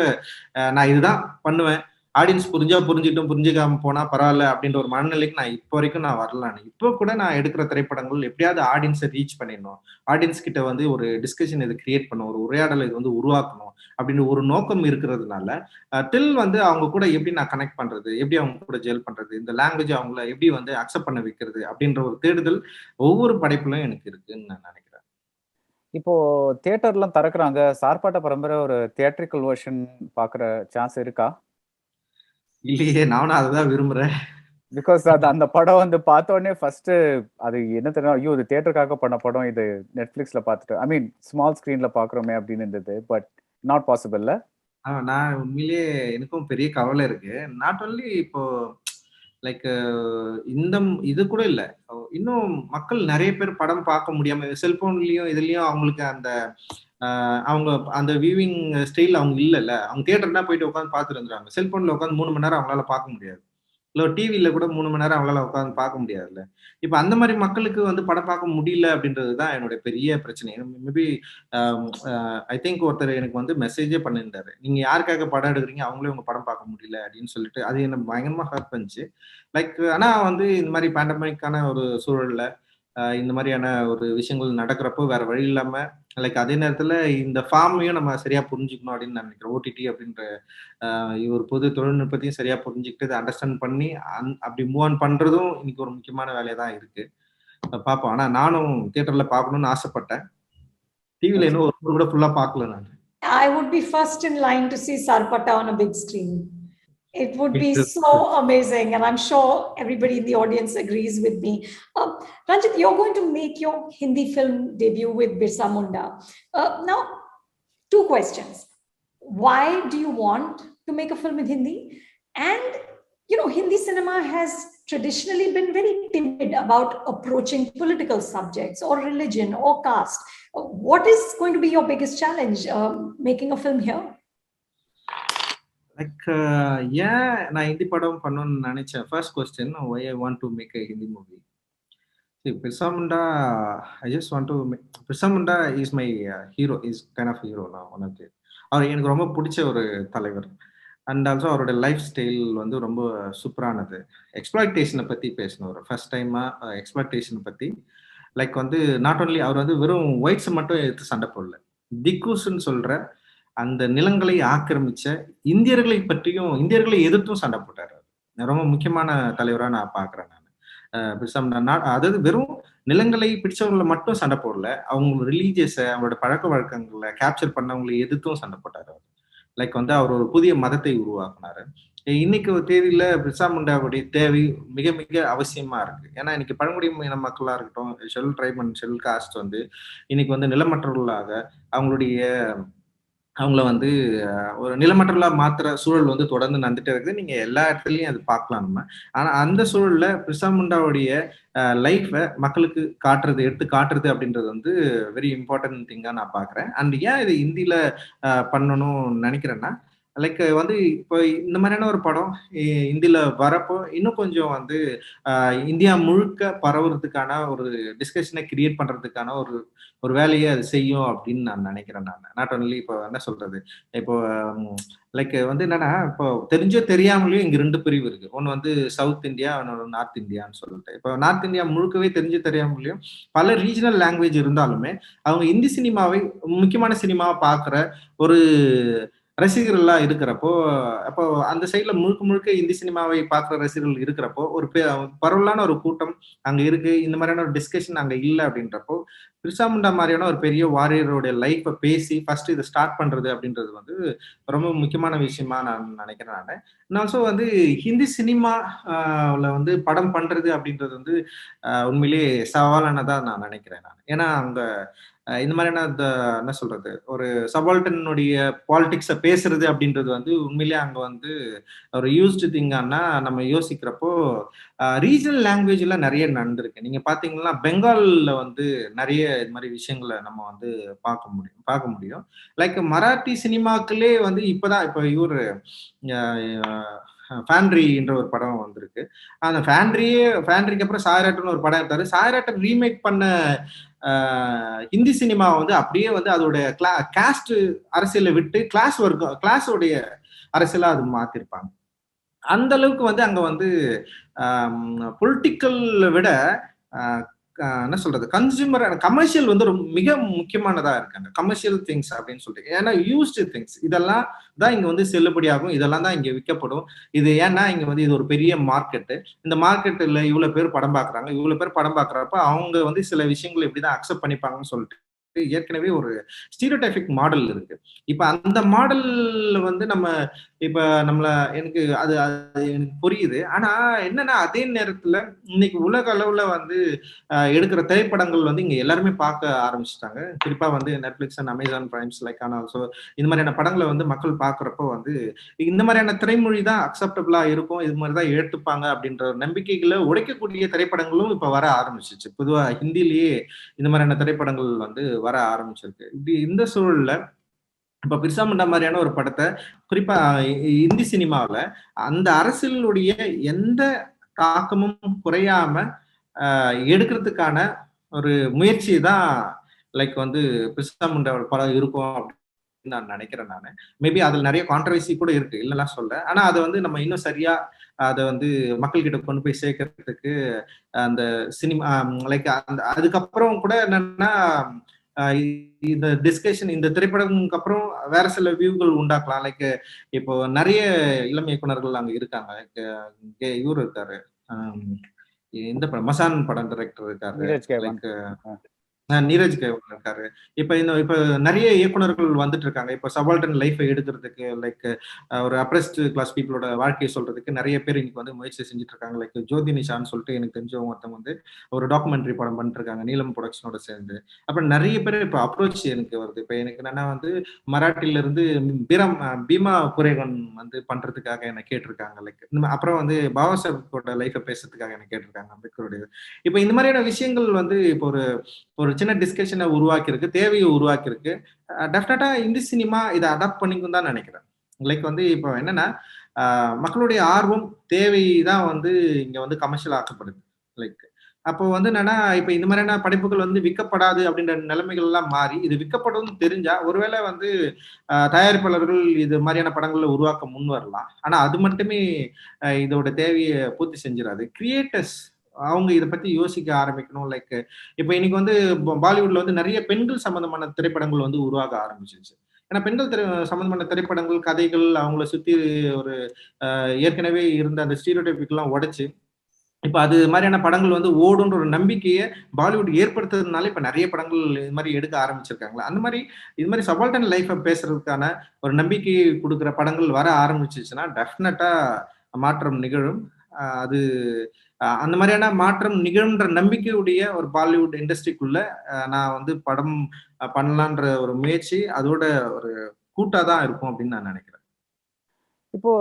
Speaker 2: நான் இதுதான் பண்ணுவேன், ஆடியன்ஸ் புரிஞ்சா புரிஞ்சுக்கிட்டும், புரிஞ்சுக்காம போனா பரவாயில்ல அப்படின்ற ஒரு மனநிலைக்கு நான் இப்போ வரைக்கும் நான் வரல. இப்போ கூட நான் எடுக்கிற திரைப்படங்கள் எப்படியாவது ஆடியன்ஸை ரீச் பண்ணிடணும், ஆடியன்ஸ் கிட்ட வந்து ஒரு டிஸ்கஷன் இதை கிரியேட் பண்ணணும், ஒரு உரையாடலை இது வந்து உருவாக்கணும் அப்படின்னு ஒரு நோக்கம் இருக்கிறதுனால டில் வந்து அவங்க கூட எப்படி நான் கனெக்ட் பண்றது, எப்படி அவங்க கூட ஜெல் பண்றது, இந்த லாங்குவேஜ் அவங்கள எப்படி வந்து அக்செப்ட் பண்ண வைக்கிறது அப்படின்ற ஒரு தேடுதல் ஒவ்வொரு படைப்புலையும் எனக்கு இருக்குன்னு நான் நினைக்கிறேன்.
Speaker 1: இப்போ தியேட்டர்லாம் திறக்கிறாங்க, சார்பாட்ட பரம்பரை ஒரு தியேட்ரிக்கல் வெர்ஷன் பாக்குற சான்ஸ் இருக்கா?
Speaker 2: இல்லையே, நானும் அதுதான் விரும்புறேன்.
Speaker 1: பிகாஸ் அந்த படம் வந்து பார்த்த உடனே ஃபர்ஸ்ட் அது என்ன தெரியும், ஐயோ இது தியேட்டருக்காக பண்ண படம், இது நெட்ஃபிளிக்ஸ்ல பார்த்துட்டு ஐ மீன் ஸ்மால் ஸ்கிரீன்ல பாக்குறோமே அப்படின்னு இருந்தது. பட் நாட் பாசிபிள்ல.
Speaker 2: நான் உண்மையிலேயே எனக்கும் பெரிய கவலை இருக்கு. நாட் ஒன்லி இப்போ லைக் இந்த இது கூட இல்ல, இன்னும் மக்கள் நிறைய பேர் படம் பார்க்க முடியாம செல்போன்லயும் இதுலயும் அவங்களுக்கு அந்த அவங்க அந்த வியூவிங் ஸ்டைல் அவங்க இல்லைல்ல. அவங்க தியேட்டர்னா போயிட்டு உட்காந்து பார்த்துட்டு வந்துடுறாங்க. செல்போன்ல உட்காந்து 3 மணி நேரம் அவங்களால பார்க்க முடியாது. இல்ல டிவியில கூட 3 மணி நேரம் அவங்களால உட்காந்து பார்க்க முடியாதுல்ல. இப்ப அந்த மாதிரி மக்களுக்கு வந்து படம் பார்க்க முடியல அப்படின்றதுதான் என்னுடைய பெரிய பிரச்சனை. மேபி ஐ திங்க் ஒருத்தர் எனக்கு வந்து மெசேஜே பண்ணியிருந்தாரு, நீங்க யாருக்காக படம் எடுக்கிறீங்க, அவங்களே உங்க படம் பார்க்க முடியல அப்படின்னு சொல்லிட்டு. அது என்ன பயங்கரமா ஹர்ட் பண்ணுச்சு. லைக் ஆனா வந்து இந்த மாதிரி பேண்டமிக்கான ஒரு சூழல்ல இந்த மாதிரியான ஒரு விஷயங்கள் நடக்கிறப்போ வேற வழி இல்லாம லைக் அதே நேரத்துல இந்த ஃபார்மையும் நம்ம சரியா புரிஞ்சுக்கணும் அப்படின்னு நான் நினைக்கிறேன். ஓடிடி அப்படின்ற ஒரு பொது தொழில்நுட்பத்தையும் சரியா புரிஞ்சுக்கிட்டு இதை அண்டர்ஸ்டாண்ட் பண்ணி அப்படி மூவ் ஆன் பண்றதும் இன்னைக்கு ஒரு முக்கியமான வேலையா தான் இருக்கு. பார்ப்போம். ஆனா நானும் தியேட்டர்ல பார்க்கணும்னு ஆசைப்பட்டேன். டிவில இன்னும் ஒரு கூட ஃபுல்லா பார்க்கல நான்.
Speaker 3: I would be first in line to see Sarpata on a big screen. It would be so amazing, and I'm sure everybody in the audience agrees with me. Ranjith, you're going to make your Hindi film debut with Birsa Munda. Now, 2 questions. Why do you want to make a film in Hindi? And, you know, Hindi cinema has traditionally been very timid about approaching political subjects or religion or caste. What is going to be your biggest challenge making a film here?
Speaker 2: Like ஏன் நான் ஹிந்தி படம் பண்ணணும்னு நினைச்சேன். First question, why I want to make a Hindi movie. Birsa Munda, I just want to make, Birsa Munda is my hero, is kind of hero now, one of the. அவர் எனக்கு ரொம்ப பிடிச்ச ஒரு தலைவர். அண்ட் ஆல்சோ அவரோட life style வந்து ரொம்ப சூப்பரானது. எக்ஸ்ப்ளாய்டேஷனை பற்றி பேசினவர் first டைமா. எக்ஸ்ப்ளாய்டேஷனை பற்றி லைக் வந்து நாட் ஒன்லி அவர் வந்து வெறும் ஒயிட்ஸை மட்டும் எடுத்து சண்டை போடல, திக்கூஸ்ன்னு சொல்ற அந்த நிலங்களை ஆக்கிரமிச்ச இந்தியர்களை பற்றியும் இந்தியர்களை எதிர்த்தும் சண்டை போட்டார். ரொம்ப முக்கியமான தலைவராக நான் பார்க்குறேன் நான். அதாவது வெறும் நிலங்களை பிடிச்சவங்களை மட்டும் சண்டை போடல, அவங்க ரிலீஜியஸை, அவங்களோட பழக்க வழக்கங்களை கேப்சர் பண்ணவங்களை எதிர்த்தும் சண்டை போட்டாரு அவர். லைக் வந்து அவர் ஒரு புதிய மதத்தை உருவாக்குனாரு. இன்னைக்கு ஒரு தேதியில பிர்சா முண்டாவுடைய தேவை மிக மிக அவசியமா இருக்கு. ஏன்னா இன்னைக்கு பழங்குடியின மக்களா இருக்கட்டும், shell try and shell cost வந்து இன்னைக்கு வந்து நிலமற்றவர்களாக அவங்கள வந்து ஒரு நிலமற்றலா மாத்துற சூழல் வந்து தொடர்ந்து நடந்துட்டே இருக்குது. நீங்க எல்லா இடத்துலயும் அது பார்க்கலாம் நம்ம. ஆனா அந்த சூழல்ல பிர்சா முண்டாவுடைய லைஃபை மக்களுக்கு எடுத்து காட்டுறது அப்படின்றது வந்து வெரி இம்பார்ட்டன்ட் திங்கா நான் பாக்குறேன். அண்ட் ஏன் இது ஹிந்தியில பண்ணணும்னு நினைக்கிறேன்னா, லைக் வந்து இப்போ இந்த மாதிரியான ஒரு படம் ஹிந்தியில வரப்போ இன்னும் கொஞ்சம் வந்து இந்தியா முழுக்க பரவுறதுக்கான ஒரு டிஸ்கஷனை கிரியேட் பண்றதுக்கான ஒரு ஒரு வேலையை அது செய்யும் அப்படின்னு நான் நினைக்கிறேன். நான் நாட் ஒன்லி இப்போ என்ன சொல்றது, இப்போ லைக் வந்து என்னன்னா, இப்போ தெரிஞ்சோ தெரியாமலேயும் இங்க 2 பிரிவு இருக்கு. ஒன்னு வந்து சவுத் இந்தியா, இன்னொரு நார்த் இந்தியான்னு சொல்லிட்டு. இப்போ நார்த் இந்தியா முழுக்கவே தெரிஞ்சு தெரியாமலேயும் பல ரீஜனல் லாங்குவேஜ் இருந்தாலுமே அவங்க இந்தி சினிமாவை முக்கியமான சினிமாவை பார்க்குற ஒரு ரசிகர்கள்லாம் இருக்கிறப்போ, அப்போ அந்த சைட்ல முழுக்க முழுக்க இந்தி சினிமாவை பார்க்குற ரசிகர்கள் இருக்கிறப்போ, ஒரு பரவலான ஒரு கூட்டம் அங்க இருக்கு. இந்த மாதிரியான ஒரு டிஸ்கஷன் அங்க இல்லை அப்படின்றப்போ, பிர்சா முண்டா மாதிரியான ஒரு பெரிய வாரியரோட லைஃப்பை பேசி ஃபர்ஸ்ட் இதை ஸ்டார்ட் பண்றது அப்படின்றது வந்து ரொம்ப முக்கியமான விஷயமா நான் நினைக்கிறேன். நான் ஆல்சோ வந்து ஹிந்தி சினிமாவில் வந்து படம் பண்றது அப்படின்றது வந்து உண்மையிலேயே சவாலானதா நான் நினைக்கிறேன். ஏன்னா அங்க இந்த மாதிரியான என்ன சொல்றது, ஒரு சபால்டனுடைய பாலிடிக்ஸை பேசுறது அப்படின்றது வந்து உண்மையிலேயே அங்க வந்து ஒரு யூஸ்டு திங்கானா நம்ம யோசிக்கிறப்போ ரீஜனல் லாங்குவேஜ்ல நிறைய நடந்திருக்கு. நீங்க பாத்தீங்கன்னா பெங்கால்ல வந்து நிறைய இது மாதிரி விஷயங்களை நம்ம வந்து பார்க்க முடியும். லைக் மராட்டி சினிமாக்களே வந்து இப்போ இவரு ஃபேண்ட்ரின்ற ஒரு படம் வந்திருக்கு. அந்த ஃபேண்ட்ரிக்கு அப்புறம் சாயராட்டன்னு ஒரு படம் எடுத்தாரு. சாயராட்டன் ரீமேக் பண்ண ஹிந்தி சினிமா வந்து அப்படியே வந்து அதோட காஸ்ட் அரசியலை விட்டு கிளாஸோடைய அரசியலா அது மாத்திருப்பாங்க. அந்த அளவுக்கு வந்து அங்க வந்து பொலிட்டிக்கல் விட என்ன சொல்றது, கன்சியூமர் கமர்ஷியல் வந்து மிக முக்கியமானதா இருக்கு. அந்த கமர்ஷியல் திங்ஸ் அப்படின்னு சொல்லிட்டு, ஏன்னா யூஸ்டு திங்ஸ் இதெல்லாம் தான் இங்க வந்து செல்லுபடியாகும், இதெல்லாம் தான் இங்க விற்கப்படும். இது ஏன்னா இங்க வந்து இது ஒரு பெரிய மார்க்கெட்டு. இந்த மார்க்கெட்டுல இவ்வளவு பேர் படம் பாக்குறாங்க, இவ்வளவு பேர் படம் பாக்குறப்ப அவங்க வந்து சில விஷயங்களை எப்படிதான் அக்செப்ட் பண்ணிப்பாங்கன்னு சொல்லிட்டு ஏற்கனவே ஒரு ஸ்டீரியோடைபிக் மாடல் இருக்கு. இப்ப அந்த மாடல்ல வந்து நம்ம இப்ப எனக்கு அது எனக்கு புரியுது. ஆனா என்னன்னா அதே நேரத்துல இன்னைக்கு உலக அளவுல வந்து எடுக்கிற திரைப்படங்கள் வந்து இங்க எல்லாருமே பார்க்க ஆரம்பிச்சுட்டாங்க. குறிப்பா வந்து Netflix and Amazon primes like also இந்த மாதிரியான படங்களை வந்து மக்கள் பாக்குறப்போ வந்து இந்த மாதிரியான திரைமொழி தான் அக்செப்டபிளா இருக்கும், இது மாதிரிதான் ஏற்றுப்பாங்க அப்படின்ற நம்பிக்கைகளை உடைக்கக்கூடிய திரைப்படங்களும் இப்ப வர ஆரம்பிச்சிச்சு. பொதுவா ஹிந்திலேயே இந்த மாதிரியான திரைப்படங்கள் வந்து வர ஆரம்பிச்சிருக்கு. இப்படி இந்த சூழல்ல இப்ப பிர்சா முண்டா மாதிரியான ஒரு படத்தை குறிப்பா இந்தி சினிமாவில அந்த அரசியலுடைய எந்த தாக்கமும் குறையாம எடுக்கிறதுக்கான ஒரு முயற்சி தான் லைக் வந்து பிர்சா முண்டா படம் இருக்கும் அப்படின்னு நான் நினைக்கிறேன். மேபி அதுல நிறைய கான்ட்ரவர்சி கூட இருக்கு, இல்லைன்னா சொல்ல. ஆனா அதை வந்து நம்ம இன்னும் சரியா அதை வந்து மக்கள் கிட்ட கொண்டு போய் சேர்க்கறதுக்கு அந்த சினிமா லைக் அதுக்கப்புறம் கூட என்னன்னா இந்த டிஸ்கஷன் இந்த திரைப்படத்துக்கு அப்புறம் வேற சில வியூகள் உண்டாக்கலாம். லைக் இப்போ நிறைய இளம் இயக்குனர்கள் அங்க இருக்காங்க. இவரு இருக்காரு, இந்த படம் மசான் படம் டைரக்டர் இருக்காரு, லைக் நீரஜ் கேவல் இருக்காரு. இப்ப நிறைய இயக்குனர்கள் வந்துட்டு இருக்காங்க. இப்ப சபால்டன் லைஃபை எடுக்கிறதுக்கு லைக் ஒரு அப்ரெஸ்ட் கிளாஸ் பீப்புளோட வாழ்க்கையை சொல்றதுக்கு நிறைய பேர் இன்னைக்கு வந்து முயற்சி செஞ்சுட்டு இருக்காங்க. லைக் ஜோதி நிஷான்னு சொல்லிட்டு எனக்கு தெரிஞ்சவங்க ஒருத்தவங்க வந்து ஒரு டாக்குமெண்ட்ரி படம் பண்ணிட்டு இருக்காங்க நீலம் ப்ரொடக்ஷனோட சேர்ந்து. அப்புறம் நிறைய பேர் இப்ப அப்ரோச் எனக்கு வருது. இப்ப எனக்கு என்னன்னா வந்து மராட்டில இருந்து பீமா குரேகன் வந்து பண்றதுக்காக என்ன கேட்டிருக்காங்க. லைக் அப்புறம் வந்து பாபா சாஹிப்போட லைஃபை பேசுறதுக்காக என்ன கேட்டிருக்காங்க அம்பேத்கருடைய. இப்ப இந்த மாதிரியான விஷயங்கள் வந்து இப்போ ஒரு சின்ன டிஸ்கஷனை உருவாக்கியிருக்கு, தேவையை உருவாக்கியிருக்கு. டெஃபினட்டா இந்தி சினிமா இதை அடாப்ட் பண்ணிக்கும் தான் நினைக்கிறேன். லைக் வந்து இப்போ என்னன்னா மக்களுடைய ஆர்வம் தேவை தான் வந்து இங்க வந்து கமர்ஷியல் ஆக்கப்படுது. லைக் அப்போ வந்து என்னன்னா இப்ப இந்த மாதிரியான படைப்புகள் வந்து விற்கப்படாது அப்படின்ற நிலைமைகள் எல்லாம் மாறி இது விற்கப்படும் தெரிஞ்சா ஒருவேளை வந்து தயாரிப்பாளர்கள் இது மாதிரியான படங்களை உருவாக்க முன் வரலாம். ஆனா அது மட்டுமே இதோட தேவையை பூர்த்தி செஞ்சிடாது. கிரியேட்டர்ஸ் அவங்க இதை பத்தி யோசிக்க ஆரம்பிக்கணும். லைக் இப்ப இன்னைக்கு வந்து பாலிவுட்ல வந்து நிறைய பெண்கள் சம்பந்தமான திரைப்படங்கள் வந்து உருவாக ஆரம்பிச்சிருச்சு. ஏன்னா பெண்கள் சம்பந்தமான திரைப்படங்கள் கதைகள் அவங்கள சுத்தி ஒரு ஏற்கனவே இருந்த அந்த ஸ்டீரியோடைபிக் எல்லாம் உடைச்சு இப்ப அது மாதிரியான படங்கள் வந்து ஓடுன்ற ஒரு நம்பிக்கையை பாலிவுட் ஏற்படுத்துறதுனால இப்ப நிறைய படங்கள் இது மாதிரி எடுக்க ஆரம்பிச்சிருக்காங்களா? அந்த மாதிரி இது மாதிரி சபால்டன் லைஃபை பேசுறதுக்கான ஒரு நம்பிக்கையை கொடுக்குற படங்கள் வர ஆரம்பிச்சிச்சுன்னா டெஃபினட்டா மாற்றம் நிகழும். அது அந்த மாதிரியான மாற்றம் நிகழ்ன்ற நம்பிக்கையுடைய ஒரு பாலிவுட் இண்டஸ்ட்ரிக்குள்ள நான் வந்து படம் பண்ணலான்ற ஒரு முயற்சி அதோட ஒரு கூட்டாதான் இருக்கும் அப்படின்னு நான் நினைக்கிறேன்.
Speaker 1: இப்போ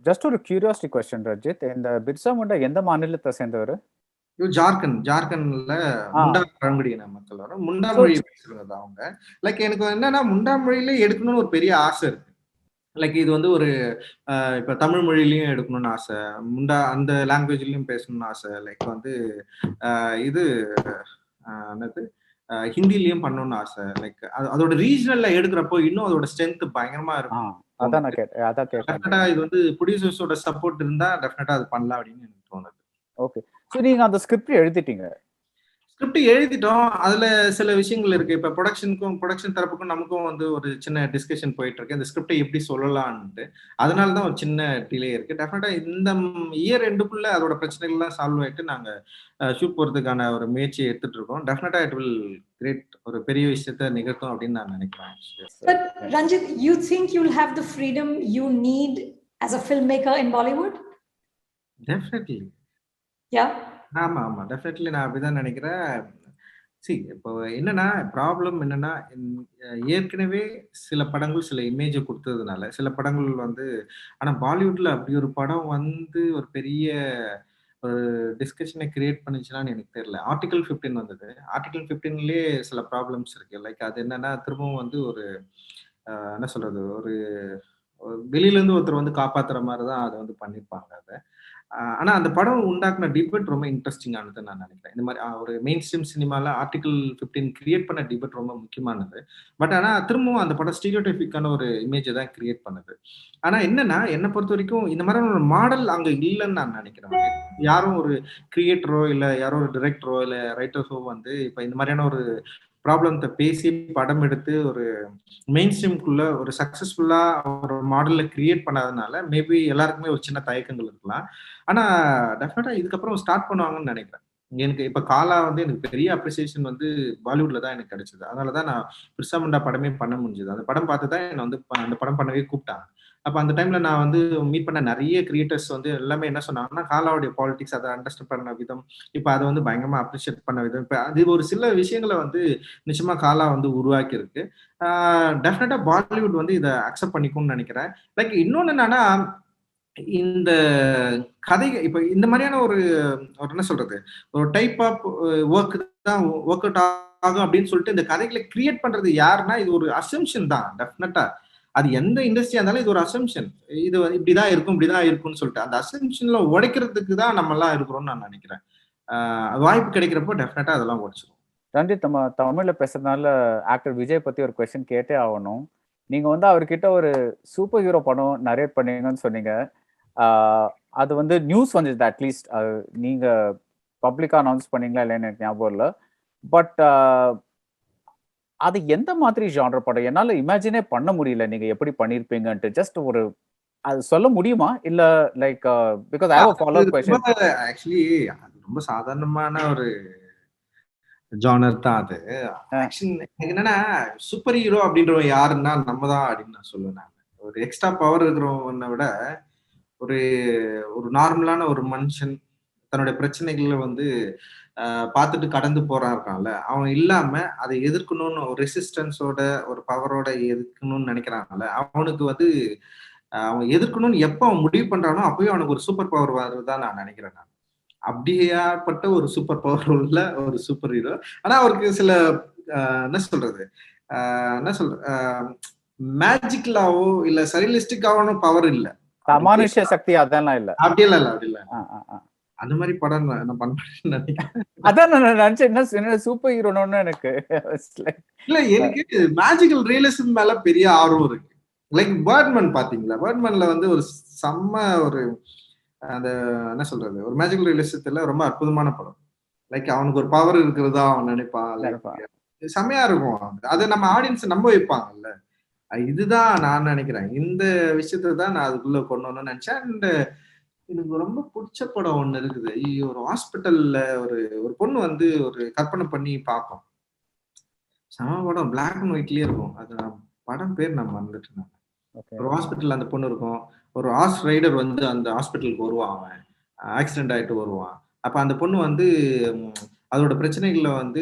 Speaker 1: ஜஸ்ட் ஒரு கியூரியாசிட்டி கொஸ்டின் ரஞ்சித், இந்த பிர்சா முண்டா எந்த மாநிலத்தை சேர்ந்தவர்?
Speaker 2: ஜார்க்கண்ட்ல முண்டா பழங்குடியின மக்கள் வரும். முண்டா மொழி பேசுறது அவங்க. லைக் எனக்கு என்னன்னா முண்டா மொழியில எடுக்கணும்னு ஒரு பெரிய ஆசை இருக்கு. லைக் இது வந்து ஒரு இப்ப தமிழ் மொழியிலயும் எடுக்கணும்னு ஆசை, முண்டா அந்த லாங்குவேஜ்லயும் பேசணும்னு ஆசை, லைக் வந்து இது என்னது ஹிந்திலயும் பண்ணணும்னு ஆசை. லைக் அதோட ரீஜனல்ல எடுக்கிறப்போ இன்னும் அதோட ஸ்ட்ரென்த் பயங்கரமா இருக்கும்.
Speaker 1: அதான் நான் கேட்டேன்.
Speaker 2: இது வந்து ப்ரொடியூசர்ஸோட சப்போர்ட் இருந்தா டெஃபினட்டா அது பண்ணலாம் அப்படின்னு எனக்கு தோணுது.
Speaker 1: ஓகே, ஸோ நீங்க அந்த ஸ்கிரிப்ட் எழுதிட்டீங்க?
Speaker 2: ஸ்கிரிப்ட் எழுதிட்டோம். அதுல சில விஷயங்கள் இருக்கு. இப்ப ப்ரொடக்ஷன் தரப்புக்கும் நமக்கும் வந்து ஒரு சின்ன டிஸ்கஷன் போயிட்டு இருக்கு. இந்த ஸ்கிரிப்டை எப்படி சொல்லலாம்னு. அதனாலதான் ஒரு சின்ன டிலே இருக்கு. டெஃபினட்டா இந்த இயர் எண்டுக்குள்ள அதோட பிரச்சனைகள் எல்லாம் சால்வ் ஆயிட்டு நாங்க ஷூட் போறதுக்கான ஒரு முயற்சியை எடுத்துட்டு இருக்கோம். டெஃபினட்டா இட் வில் கிரேட், ஒரு பெரிய விஷயத்த நிகழ்த்தும் அப்படின்னு நான் நினைக்கிறேன்.
Speaker 3: But Ranjith, you think you'll have the freedom you need as a filmmaker in Bollywood?
Speaker 2: Definitely.
Speaker 3: Yeah.
Speaker 2: ஆமா ஆமா டெஃபினெட்லி நான் அப்படிதான் நினைக்கிறேன். இப்போ என்னன்னா ப்ராப்ளம் என்னன்னா ஏற்கனவே சில படங்கள் சில இமேஜை கொடுத்ததுனால சில படங்கள் வந்து, ஆனா பாலிவுட்ல அப்படி ஒரு படம் வந்து ஒரு பெரிய ஒரு டிஸ்கஷனை கிரியேட் பண்ணுச்சுன்னு எனக்கு தெரியல. ஆர்டிகல் 15 வந்தது. ஆர்டிகல் 15லயே சில ப்ராப்ளம்ஸ் இருக்கு. லைக் அது என்னன்னா திரும்பவும் வந்து ஒரு என்ன சொல்றது, ஒரு வெளியில இருந்து ஒருத்தர் வந்து காப்பாத்துற மாதிரிதான் அதை வந்து பண்ணிருப்பாங்க அதை. ஆனா அந்த படம் உண்டாக்குன டிபேட் ரொம்ப இன்ட்ரெஸ்டிங்கானது நான் நினைக்கிறேன். இந்த மாதிரி ஒரு மெயின் ஸ்ட்ரீம் சினிமால ஆர்டிகல் 15 கிரியேட் பண்ண டிபேட் ரொம்ப முக்கியமானது. பட் ஆனா திரும்பவும் அந்த படம் ஸ்டீரியோடைபிக்கான ஒரு இமேஜை தான் கிரியேட் பண்ணுது. ஆனா என்னன்னா என்னை பொறுத்த வரைக்கும் இந்த மாதிரியான ஒரு மாடல் அங்க இல்லைன்னு நான் நினைக்கிறேன். யாரும் ஒரு கிரியேட்டரோ இல்ல யாரோ ஒரு டிரெக்டரோ இல்ல ரைட்டர்ஸோ வந்து இப்ப இந்த மாதிரியான ஒரு ப்ராப்ளத்தை பேசி படம் எடுத்து ஒரு மெயின் ஸ்ட்ரீம்குள்ள ஒரு சக்சஸ்ஃபுல்லா ஒரு மாடல்ல கிரியேட் பண்ணாதனால மேபி எல்லாருக்குமே ஒரு சின்ன தயக்கங்கள் இருக்கலாம். ஆனா டெஃபினட்டா இதுக்கப்புறம் ஸ்டார்ட் பண்ணுவாங்கன்னு நினைக்கிறேன். எனக்கு இப்ப காலா வந்து எனக்கு பெரிய அப்ரிசியேஷன் வந்து பாலிவுட்ல தான் எனக்கு கிடைச்சது. அதனாலதான் நான் பிர்சா முண்டா படமே பண்ண முடிஞ்சது. அந்த படம் பார்த்துதான் என்னை வந்து அந்த படம் பண்ணவே கூப்பிட்டாங்க. அப்ப அந்த டைம்ல நான் வந்து மீட் பண்ண நிறைய கிரியேட்டர்ஸ் வந்து எல்லாமே என்ன சொன்னாங்கன்னா காலாவுடைய பாலிடிக்ஸ் அதை அண்டர்ஸ்டாண்ட் பண்ண விதம், இப்ப அதை வந்து பயங்கரமா அப்ரிஷியேட் பண்ண விதம், இப்ப அது ஒரு சில விஷயங்களை வந்து நிச்சயமா காலா வந்து உருவாக்கி இருக்கு. டெஃபினட்டா பாலிவுட் வந்து இதை அக்செப்ட் பண்ணிக்கும்னு நினைக்கிறேன். லைக் இன்னொன்னு என்னன்னா இந்த கதை இப்ப இந்த மாதிரியான ஒரு என்ன சொல்றது, ஒரு டைப் ஆஃப் ஒர்க் தான் ஒர்க் அவுட் ஆகும் அப்படின்னு சொல்லிட்டு இந்த கதைகளை கிரியேட் பண்றது யாருன்னா இது ஒரு அசம்ஷன் தான். டெஃபினட்டா அது எந்த இண்டஸ்ட்ரியா இருந்தாலும் இது ஒரு அசம்ஷன். இது இப்படிதான் இருக்கும் இப்படிதான் இருக்கும்னு சொல்லிட்டு அந்த அசம்ஷன்ல உடைக்கிறதுக்கு தான் நம்ம எல்லாம் இருக்கிறோம்னு நான் நினைக்கிறேன். வாய்ப்பு கிடைக்கிறப்போ டெஃபினட்டா அதெல்லாம் உடைச்சிடும்.
Speaker 1: ரஞ்சித், நம்ம தமிழ்ல பேசுறதுனால ஆக்டர் விஜய் பத்தி ஒரு கொஸ்டின் கேட்டே ஆகணும். நீங்க வந்து அவர்கிட்ட ஒரு சூப்பர் ஹீரோ படம் நரேட் பண்ணீங்கன்னு சொன்னீங்க. அது வந்து நியூஸ் வந்துச்சு, அட்லீஸ்ட் நீங்க பப்ளிக்கா அனௌன்ஸ் பண்ணீங்களா இல்லைன்னு எனக்கு ஞாபகம் இல்லை. பட் அது எந்த மாதிரி ஜானர் படம்? என்னால இமேஜினே பண்ண முடியல நீங்க எப்படி பண்ணிருப்பீங்கன்ட்டு. ஜஸ்ட் ஒரு அது சொல்ல முடியுமா? இல்ல like because I have a follow up question.
Speaker 2: Actually அது ரொம்ப சாதாரணமான ஒரு ஜானர் தான் அது. என்னன்னா சூப்பர் ஹீரோ அப்படின்றவன் யாருன்னா நம்ம தான் அப்படின்னு நான் சொல்லுவேன். ஒரு எக்ஸ்ட்ரா பவர் இருக்கிறவனை விட ஒரு ஒரு நார்மலான ஒரு மனுஷன் தன்னுடைய பிரச்சனைகளை வந்து பார்த்துட்டு கடந்து போறான் இருக்கான்ல, அவன் இல்லாம அதை எதிர்க்கணும்னு ஒரு ரெசிஸ்டன்ஸோட ஒரு பவரோட எதிர்க்கணும்னு நினைக்கிறான்ல, அவனுக்கு வந்து அவன் எதிர்க்கணும்னு எப்ப அவன் முடிவு பண்றானோ அப்பவே அவனுக்கு ஒரு சூப்பர் பவர் வருதுதான் நான் நினைக்கிறேன். நான் அப்படியாப்பட்ட ஒரு சூப்பர் பவர் உள்ள ஒரு சூப்பர் ஹீரோ. ஆனா அவருக்கு சில என்ன சொல்றது மேஜிக்கலாவோ இல்ல சரியலிஸ்டிக்காவோ பவர் இல்ல,
Speaker 1: அமானுஷ்ய சக்தி அதெல்லாம் இல்ல.
Speaker 2: அப்படி இல்ல அந்த மாதிரி படம் நான் பண்ண நினைக்கிறேன்.
Speaker 1: அதான் நான் நினைச்சேன் என்ன சூப்பர் ஹீரோன்னு. எனக்கு
Speaker 2: இல்ல எனக்கு மேஜிக்கல் ரியலிசம் மேல பெரிய ஆர்வம் இருக்கு. லைக் பேர்ட்மேன் பாத்தீங்களா? பேர்ட்மேன்ல வந்து ஒரு செம்ம ஒரு அந்த என்ன சொல்றது ஒரு மேஜிக்கல் ரியலிசத்துல ரொம்ப அற்புதமான படம். லைக் அவனுக்கு ஒரு பவர் இருக்கிறதா அவன் நினைப்பான், செம்மையா இருக்கும். அதை நம்ம ஆடியன்ஸ் நம்ப வைப்பாங்கல்ல. இதுதான் நான் நினைக்கிறேன். இந்த விஷயத்த தான் நான் அதுக்குள்ள கொண்டு வரணும்னு நினைச்சேன். அண்ட் எனக்கு ரொம்ப பிடிச்ச படம் ஒண்ணு இருக்குது. ஒரு ஹாஸ்பிட்டல்ல ஒரு ஒரு பொண்ணு வந்து ஒரு கற்பனை பண்ணி பார்ப்போம். செம படம். பிளாக் அண்ட் ஒயிட்லயே இருக்கும். அது படம் பேர் நான் மறந்துட்டேன் நான்.
Speaker 1: ஓகே.
Speaker 2: ஒரு ஹாஸ்பிட்டல்ல அந்த பொண்ணு இருக்கும். ஒரு ஹார்ஸ் ரைடர் வந்து அந்த ஹாஸ்பிட்டலுக்கு வருவான் அவன். ஆக்சிடென்ட் ஆயிட்டு வருவான். அப்ப அந்த பொண்ணு வந்து ம் அதோட பிரச்சனைகள வந்து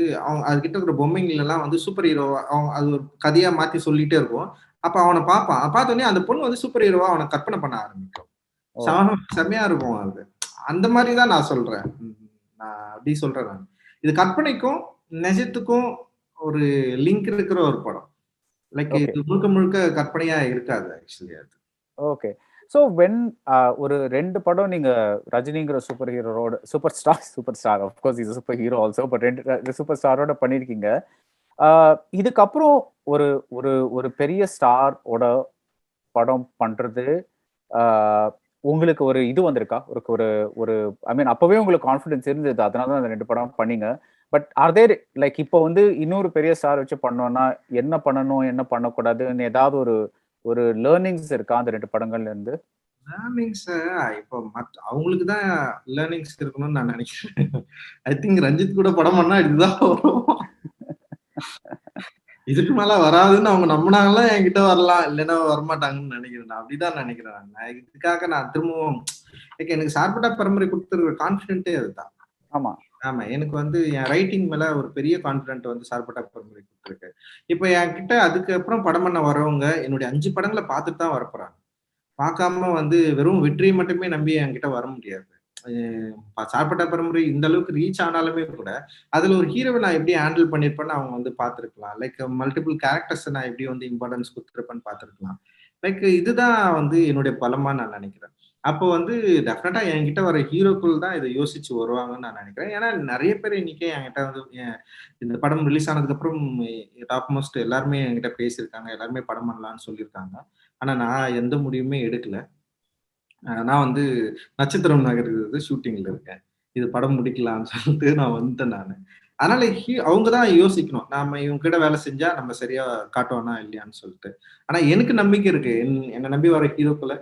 Speaker 2: அதுகிட்ட இருக்கிற பொம்மைங்களலாம் வந்து சூப்பர் ஹீரோவா அது ஒரு கதையா மாத்தி சொல்லிட்டே இருக்கும். அப்ப அவன பார்ப்பான். பார்த்தோனே அந்த பொண்ணு வந்து சூப்பர் ஹீரோவா அவன கற்பனை பண்ண ஆரம்பிக்கும்.
Speaker 1: ஓ!
Speaker 2: செமையா இருக்கும் அது. அந்த மாரி தான் நான் சொல்றேன். நான் அப்படி சொல்றேன் நானு. இது கற்பனைக்கும், நிஜத்துக்கும் ஒரு லிங்க் இருக்கிற ஒரு படம். Like
Speaker 1: okay.
Speaker 2: இது முழுக்க முழுக்க கற்பனையா இருக்காது ஆக்சுவலி அது.
Speaker 1: ஓகே. ஸோ ஒரு 2 படம் நீங்க ரஜினிங்கிற சூப்பர் ஹீரோவோட super star of course is super hero also. But 2 super ஸ்டாரோட பண்ணியிருக்கீங்க. ஆ இதுக்கப்புறம் ஒரு ஒரு ஒரு பெரிய ஸ்டாரோட படம் பண்றது, ஆ உங்களுக்கு ஒரு இது வந்திருக்கா? ஒரு ஒரு ஒரு ஐ மீன் அப்பவே உங்களுக்கு கான்ஃபிடன்ஸ் இருந்தது. அதனால தான் அந்த 2 படம் பண்ணீங்க. பட் ஆர் தேர் லைக் இப்போ வந்து இன்னொரு பெரிய ஸ்டார் வச்சு பண்ணோம்னா, என்ன பண்ணணும்? என்ன பண்ணக்கூடாதுன்னு ஏதாவது ஒரு ஒரு லேர்னிங்ஸ் இருக்கா அந்த 2 படங்கள்ல இருந்து?
Speaker 2: லேர்னிங்ஸ் இப்போ அவங்களுக்கு தான் லேர்னிங்ஸ் இருக்கணும்னு நான் நினைக்கிறேன். ஐ திங்க் ரஞ்சித் கூட படம் பண்ணா இதுதான் வரும். இதுக்கு மேல வராதுன்னு அவங்க நம்பினாங்கன்னா என்கிட்ட வரலாம். இல்லைன்னா வரமாட்டாங்கன்னு நினைக்கிறேன். நான் அப்படிதான் நினைக்கிறேன். நான் இதுக்காக நான் திரும்பவும் எனக்கு சார்பட்டா பரம்பரை கொடுத்துருக்க கான்பிடென்ட்டே அதுதான்.
Speaker 1: ஆமா.
Speaker 2: ஆமா. எனக்கு வந்து என் ரைட்டிங் மேல ஒரு பெரிய கான்பிடென்ட் வந்து சார்பட்டா பரம்பரை கொடுத்துருக்கு. இப்ப என்கிட்ட அதுக்கப்புறம் படம் பண்ண வரவங்க என்னுடைய 5 படங்கள பார்த்துட்டு தான் வரப்போறாங்க. பார்க்காம வந்து வெறும் வெற்றியை மட்டுமே நம்பி என்கிட்ட வர முடியாது. சார்பட்டா பரம்பரை இந்த அளவுக்கு ரீச் ஆனாலுமே கூட, அதுல ஒரு ஹீரோவ நான் எப்படி ஹேண்டில் பண்ணியிருப்பேன்னு அவங்க வந்து பார்த்திருக்கலாம். லைக் மல்டிபிள் கேரக்டர்ஸ நான் எப்படி வந்து இம்பார்ட்டன்ஸ் குடுத்திருப்பேன்னு பார்த்திருக்கலாம். லைக் இதுதான் வந்து என்னுடைய பலமா நான் நினைக்கிறேன். அப்போ வந்து டெஃபினட்டா என்கிட்ட வர ஹீரோக்கள் தான் இத யோசிச்சு வருவாங்கன்னு நான் நினைக்கிறேன். ஏன்னா நெறைய பேர் இன்னைக்கே என்கிட்ட வந்து இந்த படம் ரிலீஸ் ஆனதுக்கு அப்புறம் டாப் மோஸ்ட் எல்லாருமே என்கிட்ட பேசியிருக்காங்க. எல்லாருமே படம் பண்ணலாம்னு சொல்லியிருக்காங்க. ஆனா நான் எந்த முடிவுமே எடுக்கல. நான் வந்து நட்சத்திரம் நகர்கிறது ஷூட்டிங்ல இருக்கேன். இது படம் முடிக்கலாம்னு சொல்லிட்டு நான் வந்துட்டேன் நானு. அதனால அவங்க தான் யோசிக்கணும். நாம இவங்க கிட்ட வேலை செஞ்சா நம்ம சரியா காட்டுவோமா இல்லையான்னு சொல்லிட்டு. ஆனா எனக்கு நம்பிக்கை இருக்கு. என்ன நம்பி வர ஹீரோக்கள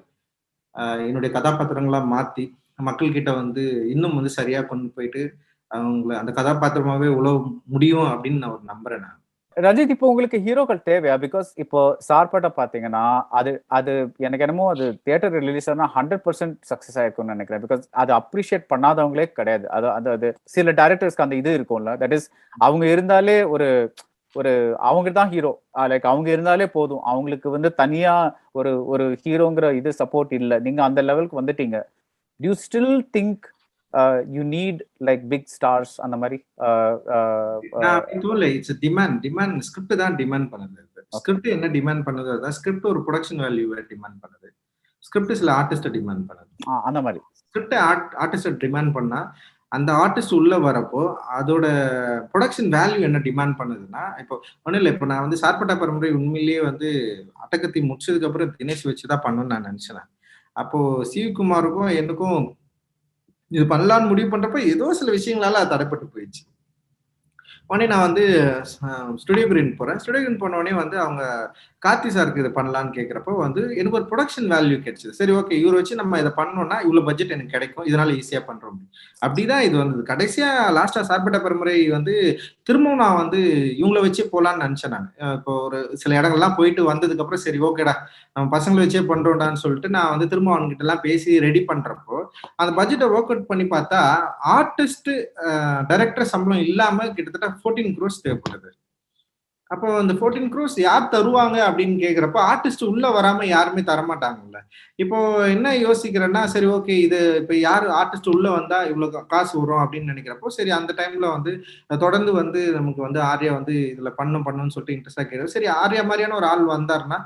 Speaker 2: என்னுடைய கதாபாத்திரங்களா மாத்தி மக்கள் கிட்ட வந்து இன்னும் வந்து சரியா கொண்டு போயிட்டு அவங்கள அந்த கதாபாத்திரமாவே உழவ முடியும் அப்படின்னு நான் ஒரு நம்புறேன் நான்.
Speaker 1: ரஜித், இப்போ உங்களுக்கு ஹீரோக்கள் தேவையா? பிகாஸ் இப்போ சார்பட்டா பாத்தீங்கன்னா, அது அது எனக்கு என்னமோ அது தியேட்டர் ரிலீஸ் ஆனா 100% சக்சஸ் ஆயிருக்கும்னு நினைக்கிறேன். பிகாஸ் அது அப்ரிஷியேட் பண்ணாதவங்களே கிடையாது. அது அது அது சில டைரக்டர்ஸ்க்கு அந்த இது இருக்கும்ல. தட் இஸ் அவங்க இருந்தாலே ஒரு ஒரு அவங்க தான் ஹீரோ. லைக் அவங்க இருந்தாலே போதும். அவங்களுக்கு வந்து தனியா ஒரு ஒரு ஹீரோங்கிற இது சப்போர்ட் இல்ல. நீங்க அந்த லெவலுக்கு வந்துட்டீங்க. Do you still think you need like big stars அந்த மாதிரி?
Speaker 2: நான் அப்படி தோணல. இட்ஸ் டிமாண்ட் ஸ்கிரிப்ட் தான் டிமாண்ட் பண்ணுது. ஸ்கிரிப்ட் என்ன டிமாண்ட் பண்ணுது அதான் ஸ்கிரிப்ட் ஒரு புரொடக்ஷன் வேல்யூவை டிமாண்ட் பண்ணுது. ஸ்கிரிப்ட் சில ஆர்டிஸ்ட டிமாண்ட் பண்ணுது.
Speaker 1: அந்த மாதிரி
Speaker 2: ஸ்கிரிப்ட் ஆர்டிஸ்ட டிமாண்ட் பண்ணா அந்த ஆர்டிஸ்ட் உள்ள வரப்போ அதோட ப்ரொடக்ஷன் வேல்யூ என்ன டிமாண்ட் பண்ணுதுன்னா, இப்போ ஒன்றும் இல்லை. இப்போ நான் வந்து சார்பட்டா பரம்பரை உண்மையிலேயே வந்து அட்டகத்தி முடிச்சதுக்கு அப்புறம் தினேஷ் வச்சுதான் பண்ணணும்னு நான் நினைச்சேன். அப்போ சிவகுமாருக்கும் எனக்கும் இது பண்ணலான்னு முடிவு பண்றப்ப ஏதோ சில விஷயங்களால அது தடைப்பட்டு போயிடுச்சு. உடனே நான் வந்து ஸ்டுடியோ கிரீன் போறேன். ஸ்டுடியோ கிரீன் போன உடனே வந்து அவங்க கார்த்தி சாருக்கு இதை பண்ணலான்னு கேட்கிறப்போ வந்து எனக்கு ஒரு ப்ரொடக்ஷன் வேல்யூ கிடைச்சது. சரி, ஓகே, இவரை வச்சு நம்ம இதை பண்ணோம்னா இவ்வளவு பட்ஜெட் எனக்கு கிடைக்கும், இதனால ஈஸியா பண்றோம். அப்படிதான் இது வந்தது. கடைசியா லாஸ்டா சார்பட்ட பரம்பரை வந்து திரும்பவும் நான் வந்து இவங்கள வச்சே போலான்னு நினைச்சேன் நான். இப்போ ஒரு சில இடங்கள்லாம் போயிட்டு வந்ததுக்கு அப்புறம் சரி ஓகேடா நம்ம பசங்களை வச்சே பண்றோம்டான்னு சொல்லிட்டு நான் வந்து திரும்ப அவங்ககிட்ட எல்லாம் பேசி ரெடி பண்றப்போ அந்த பட்ஜெட்டை ஒர்க் அவுட் பண்ணி பார்த்தா ஆர்டிஸ்ட் டைரக்டர் சம்பளம் இல்லாம கிட்டத்தட்ட 14 crores தேவைப்படுது. அப்போ இந்த 14 crores யார் தருவாங்க அப்படின்னு கேக்குறப்ப ஆர்டிஸ்ட் உள்ள வராம யாருமே தரமாட்டாங்கல்ல. இப்போ என்ன யோசிக்கிறேன்னா சரி ஓகே, இது இப்ப யாரு ஆர்டிஸ்ட் உள்ள வந்தா இவ்வளவு காசு வரும் அப்படின்னு நினைக்கிறப்போ சரி அந்த டைம்ல வந்து தொடர்ந்து வந்து நமக்கு வந்து ஆர்யா வந்து இதுல பண்ணணும்னு சொல்லிட்டு இன்ட்ரெஸ்டா கேட்குது. சரி, ஆர்யா மாதிரியான ஒரு ஆள் வந்தாருன்னா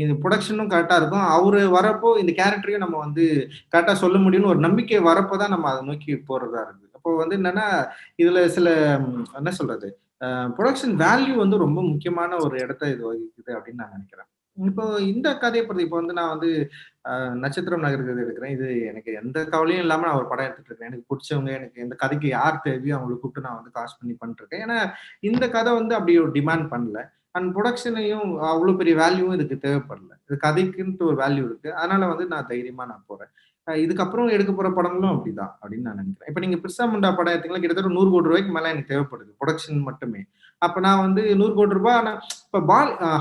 Speaker 2: இது ப்ரொடக்ஷனும் கரெக்டா இருக்கும். அவரு வரப்போ இந்த கேரக்டரையும் நம்ம வந்து கரெக்டா சொல்ல முடியும்னு ஒரு நம்பிக்கை வரப்போதான் நம்ம அதை நோக்கி போறதா இருக்கு. அப்போ வந்து என்னன்னா இதுல சில என்ன சொல்றது ப்ரொடக்ஷன் வேல்யூ வந்து ரொம்ப முக்கியமான ஒரு இடத்த இது வகிக்குது அப்படின்னு நான் நினைக்கிறேன். இப்போ இந்த கதையை பத்தி இப்போ வந்து நான் வந்து நட்சத்திரம் நகர்கிறது எடுக்கிறேன். இது எனக்கு எந்த கவலையும் இல்லாம நான் ஒரு படம் எடுத்துட்டு இருக்கேன். எனக்கு பிடிச்சவங்க, எனக்கு இந்த கதைக்கு யார் தேவையோ அவங்களை கூப்பிட்டு நான் வந்து காசு பண்ணி பண்ணிட்டு இருக்கேன். ஏன்னா இந்த கதை வந்து அப்படி ஒரு டிமாண்ட் பண்ணல. அண்ட் ப்ரொடக்ஷனையும் அவ்வளவு பெரிய வேல்யூவும் இதுக்கு தேவைப்படல. இது கதைக்குன்ட்டு ஒரு வேல்யூ இருக்கு. அதனால வந்து நான் தைரியமா நான் போறேன். இதுக்கப்புறம் எடுக்க போற படங்களும் அப்படிதான் அப்படின்னு நான் நினைக்கிறேன். இப்ப நீங்க பிர்சா முண்டா படம் எடுத்தீங்கன்னா கிட்டத்தட்ட 100 கோடி ரூபாய்க்கு மேல எனக்கு தேவைப்படுது ப்ரொடக்ஷன் மட்டுமே. அப்ப நான் வந்து 100 கோடி ரூபாய். ஆனா இப்ப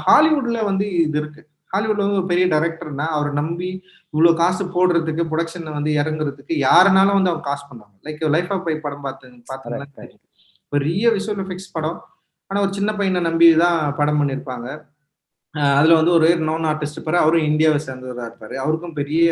Speaker 2: ஹாலிவுட்ல வந்து இது இருக்கு. ஹாலிவுட்ல வந்து ஒரு பெரிய டைரக்டர்னா அவரை நம்பி இவ்வளவு காசு போடுறதுக்கு ப்ரொடக்ஷன் வந்து இறங்குறதுக்கு யாருனாலும் வந்து அவங்க காசு பண்ணுவாங்க. லைக் லைஃப் ஆஃப் பை படம் பாத்தீங்கன்னா பெரிய விஷுவல் எஃபெக்ட்ஸ் படம். ஆனா ஒரு சின்ன பையனை நம்பி தான் படம் பண்ணியிருப்பாங்க. அதுல வந்து ஒரு நோன் ஆர்டிஸ்ட் இருப்பாரு. அவரும் இந்தியாவை சேர்ந்தவரா இருப்பாரு. அவருக்கும் பெரிய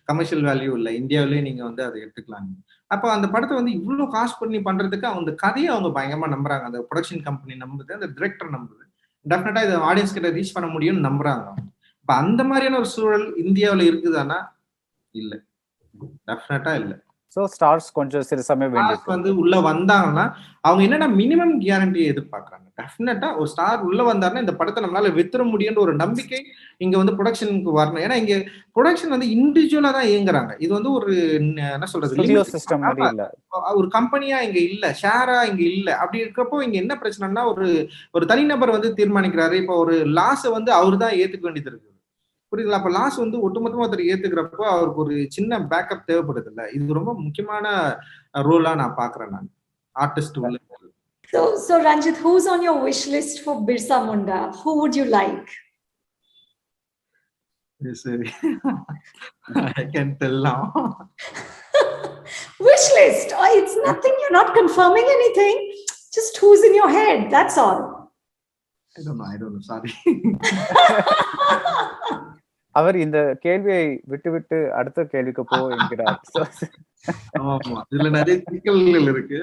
Speaker 2: கமர்ஷியல் வேல்யூ இல்லை. இந்தியாவிலேயே நீங்க வந்து அதை எடுத்துக்கலாம். அப்போ அந்த படத்தை வந்து இவ்வளவு காசு பண்ணி பண்றதுக்கு அந்த கதையை அவங்க பயங்கரமா நம்புறாங்க. அந்த ப்ரொடக்ஷன் கம்பெனி நம்புது, அந்த டிரெக்டர் நம்புது. டெஃபினட்டா இதை ஆடியன்ஸ் கிட்ட ரீச் பண்ண முடியும்னு நம்புறாங்க. இப்ப அந்த மாதிரியான ஒரு சூழல் இந்தியாவில இருக்குதானா? இல்ல, டெஃபினட்டா இல்ல.
Speaker 1: சோ ஸ்டார்ஸ் கொஞ்சம் சிறு சமயம் வேண்டியிருக்கு.
Speaker 2: வந்து உள்ள வந்தாங்கன்னா அவங்க என்னன்னா மினிமம் கேரண்டியை எதிர்பார்க்கறாங்க. டெஃபினட்டா ஒரு ஸ்டார் உள்ள வந்தாருன்னா இந்த படத்தை நம்மளால வித்துற முடியும்ன்ற ஒரு நம்பிக்கை இங்க வந்து ப்ரொடக்ஷனுக்கு வரணும். ஏன்னா இங்க ப்ரொடக்ஷன் வந்து இண்டிவிஜுவலா தான் இயங்குறாங்க. இது வந்து ஒரு என்ன சொல்றது
Speaker 1: சிஸ்டம் மாதிரி இல்ல,
Speaker 2: ஒரு கம்பெனியா இங்க இல்ல, ஷேரா இங்க இல்ல. அப்படி இருக்கப்போ இங்க என்ன பிரச்சனைனா ஒரு தனிநபர் வந்து தீர்மானிக்கிறாரு. இப்போ ஒரு லாஸை வந்து அவரு தான் ஏத்துக்க வேண்டியது இருக்கு. புரியுதுங்களா? அப்ப லாஸ் வந்து ஒட்டுமொத்தமா ஒருத்தர் ஏத்துக்கிறப்போ அவருக்கு ஒரு சின்ன பேக்கப் தேவைப்படுது இல்ல. இது ரொம்ப முக்கியமான ரோலா நான் பாக்குறேன். நான் ஆர்டிஸ்ட் உள்ள.
Speaker 3: So Ranjith, who's on your wish list for Birsa Munda? Who would you like?
Speaker 2: Yes, I can tell now.
Speaker 3: Wish list. Oh, it's nothing. You're not confirming anything. Just who's in your head. That's all.
Speaker 2: I don't know. Sorry.
Speaker 1: அவர் இந்த கேள்வியை விட்டு அடுத்த கேள்விக்கு போ என்கிறார்.
Speaker 2: ஆமா, இதுல நிறைய சிக்கல்கள் இருக்கு.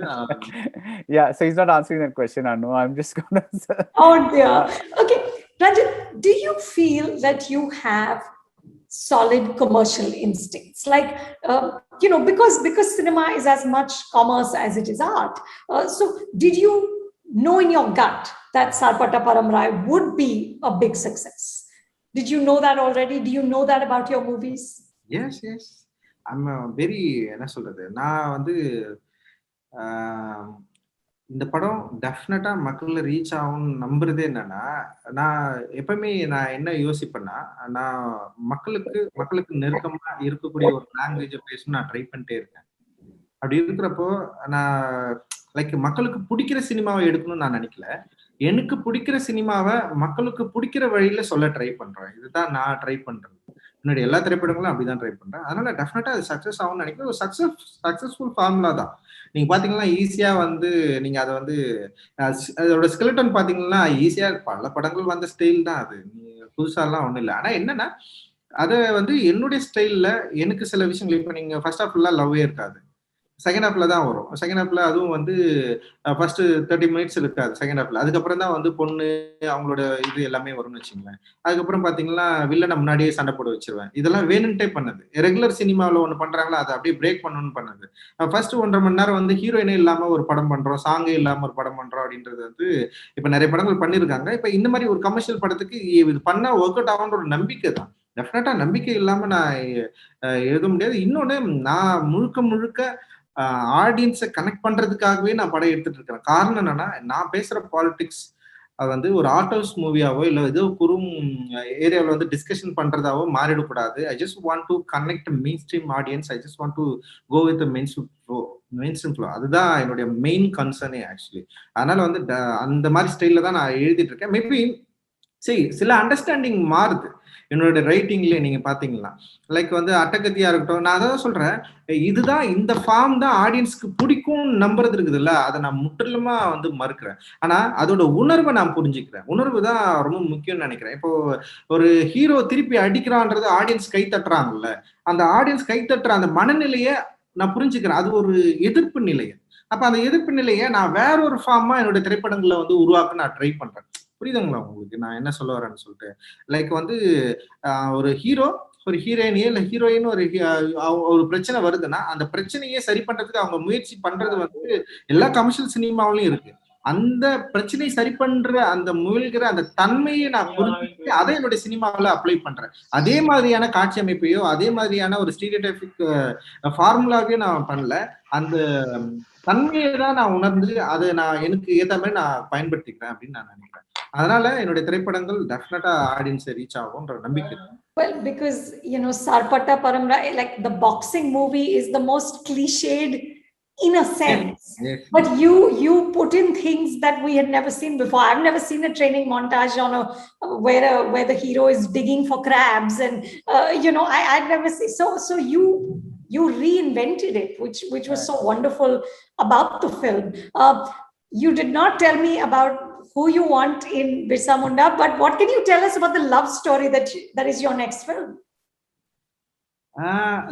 Speaker 1: Yeah, so he's not answering that question. I know. I'm just gonna say.
Speaker 3: Oh dear. Okay, Ranjith, do you feel that you have solid commercial instincts? Like, because cinema is as much commerce as it is art. So, did you know in your gut that Sarpata Paramrai would be a big success? Did you know that already? Do you know that about your movies?
Speaker 2: Yes. I'm very, என்ன சொல்றது, நான் வந்து இந்த படம் டெஃபினட்டா மக்கள்ல reach ஆகும்னு நம்புறதே என்னன்னா, நான் எப்பவுமே நான் என்ன யோசிப்பேன்னா, நான் மக்களுக்கு நெருக்கமா இருக்கக்கூடிய ஒரு லாங்குவேஜை பேசணும் நான் ட்ரை பண்ணிட்டே இருக்கேன். அப்படி இருக்கிறப்போ நான் லைக் மக்களுக்கு பிடிக்கிற சினிமாவை எடுக்கணும்னு நான் நினைக்கல. எனக்கு பிடிக்கிற சினிமாவை மக்களுக்கு பிடிக்கிற வழியில சொல்ல ட்ரை பண்றேன். இதுதான் நான் ட்ரை பண்றேன். முன்னாடி எல்லா திரைப்படங்களும் அப்படிதான் ட்ரை பண்றேன். அதனால டெஃபினட்டா அது சக்சஸ் ஆகும்னு நினைக்கிறேன். ஒரு சக்சஸ்ஃபுல் ஃபார்முலா தான். நீங்க பாத்தீங்கன்னா ஈஸியா வந்து நீங்க அதை வந்து அதோட ஸ்கெலட்டன் பாத்தீங்கன்னா ஈஸியா பல படங்கள் வந்த ஸ்டைல் தான் அது. புதுசாலாம் ஒண்ணும் இல்லை. ஆனா என்னன்னா அதை வந்து என்னுடைய ஸ்டைல்ல எனக்கு சில விஷயங்கள், இப்ப நீங்க ஃபர்ஸ்ட் ஹாஃப் ஃபுல்லா லவ்வே இருக்காது, செகண்ட் ஹாஃப்ல தான் வரும். செகண்ட் ஹாஃப்ல அதுவும் வந்து ஃபர்ஸ்ட் 30 மினிட்ஸ் இருக்காது செகண்ட் ஹாஃப்ல. அதுக்கப்புறம் தான் வந்து பொண்ணு அவங்களோட இது எல்லாமே வரும்னு வச்சுங்களேன். அதுக்கப்புறம் பாத்தீங்கன்னா வில்லனை முன்னாடியே சண்டை போட வச்சிருவேன். இதெல்லாம் வேணும்ட்டே பண்ணது. ரெகுலர் சினிமாவில் ஒண்ணு பண்றாங்களா அதை அப்படியே பிரேக் பண்ணணும்னு பண்ணது. ஃபர்ஸ்ட் 1.5 மணி நேரம் வந்து ஹீரோயினே இல்லாம ஒரு படம் பண்றோம், சாங்கே இல்லாம ஒரு படம் பண்றோம் அப்படின்றது வந்து இப்ப நிறைய படங்கள் பண்ணிருக்காங்க. இப்ப இந்த மாதிரி ஒரு கமர்ஷியல் படத்துக்கு இது பண்ணா ஒர்க் அவுட் ஆகுன்ற ஒரு நம்பிக்கை தான். டெஃபினட்டா நம்பிக்கை இல்லாம நான் எழுத முடியாது. இன்னொன்னு, நான் முழுக்க ஆடியன்ஸை கனெக்ட் பண்றதுக்காகவே நான் படம் எடுத்துட்டு இருக்கிறேன். காரணம் என்னன்னா, நான் பேசுற பாலிடிக்ஸ் வந்து ஒரு ஆர்ட் ஹவுஸ் மூவியாவோ இல்ல ஏதோ குறும் ஏரியாவில் வந்து டிஸ்கஷன் பண்றதாவோ மாறிடக்கூடாது. I just want to connect mainstream audience. I just want to go with mainstream flow. அதுதான் என்னுடைய மெயின் கன்சர்னே ஆக்சுவலி. அதனால வந்து அந்த மாதிரி ஸ்டைல்ல தான் நான் எழுதிட்டு இருக்கேன். மேபி சில அண்டர்ஸ்டாண்டிங் மாறுது என்னோட ரைட்டிங்ல. நீங்க பாத்தீங்கன்னா லைக் வந்து அட்டகத்தியா இருக்கட்டும், நான் அதான் சொல்றேன், இதுதான் இந்த ஃபார்ம் தான் ஆடியன்ஸ்க்கு பிடிக்கும் நம்புறது இருக்குது இல்ல, அதை நான் முற்றிலுமா வந்து மறுக்கிறேன். ஆனா அதோட உணர்வை நான் புரிஞ்சுக்கிறேன். உணர்வு தான் ரொம்ப முக்கியம்னு நினைக்கிறேன். இப்போ ஒரு ஹீரோ திருப்பி அடிக்கிறான்றது ஆடியன்ஸ் கை தட்டுறாங்கல்ல, அந்த ஆடியன்ஸ் கை தட்டுற அந்த மனநிலையை நான் புரிஞ்சுக்கிறேன். அது ஒரு எதிர்ப்பு நிலையை. அப்ப அந்த எதிர்ப்பு நிலையை நான் வேற ஒரு ஃபார்மா என்னோட திரைப்படங்களை வந்து உருவாக்க நான் ட்ரை பண்றேன். புரியுதுங்களா உங்களுக்கு நான் என்ன சொல்ல வரேன்னு சொல்லிட்டு? லைக் வந்து ஒரு ஹீரோ ஒரு ஹீரோயினியே இல்ல ஹீரோயின் ஒரு பிரச்சனை வருதுன்னா அந்த பிரச்சனையே சரி பண்றதுக்கு அவங்க முயற்சி பண்றது வந்து எல்லா கமர்ஷியல் சினிமாவிலும் இருக்கு. அந்த பிரச்சனையை சரி பண்ற அந்த முயல்கிற அந்த தன்மையை நான் புரிஞ்சுட்டு அதை என்னுடைய சினிமாவில் அப்ளை பண்றேன். அதே மாதிரியான காட்சி அமைப்பையோ அதே மாதிரியான ஒரு ஸ்டீரியோடைபிக் ஃபார்முலாவையும் நான் பண்ணல. அந்த தன்மையை தான் நான் உணர்ந்து அதை நான் எனக்கு ஏற்ற மாதிரி நான் பயன்படுத்திக்கிறேன் அப்படின்னு நான் நினைக்கிறேன். அதனால என்னுடைய திரைப்படங்கள் டெஃபினட்டா ஆடியன்ஸை ரீச் ஆகும்ன்ற நம்பிக்கை.
Speaker 3: Well, because Sarpata Paramra, like the boxing movie, is the most cliched in a sense.
Speaker 2: Yes.
Speaker 3: But you put in things that we had never seen before. I've never seen a training montage on where the hero is digging for crabs, and I'd never seen. So you reinvented it, which was so wonderful about the film. You did not tell me about who you want in Birsa Munda, but what can you tell us about the love story that is your next film?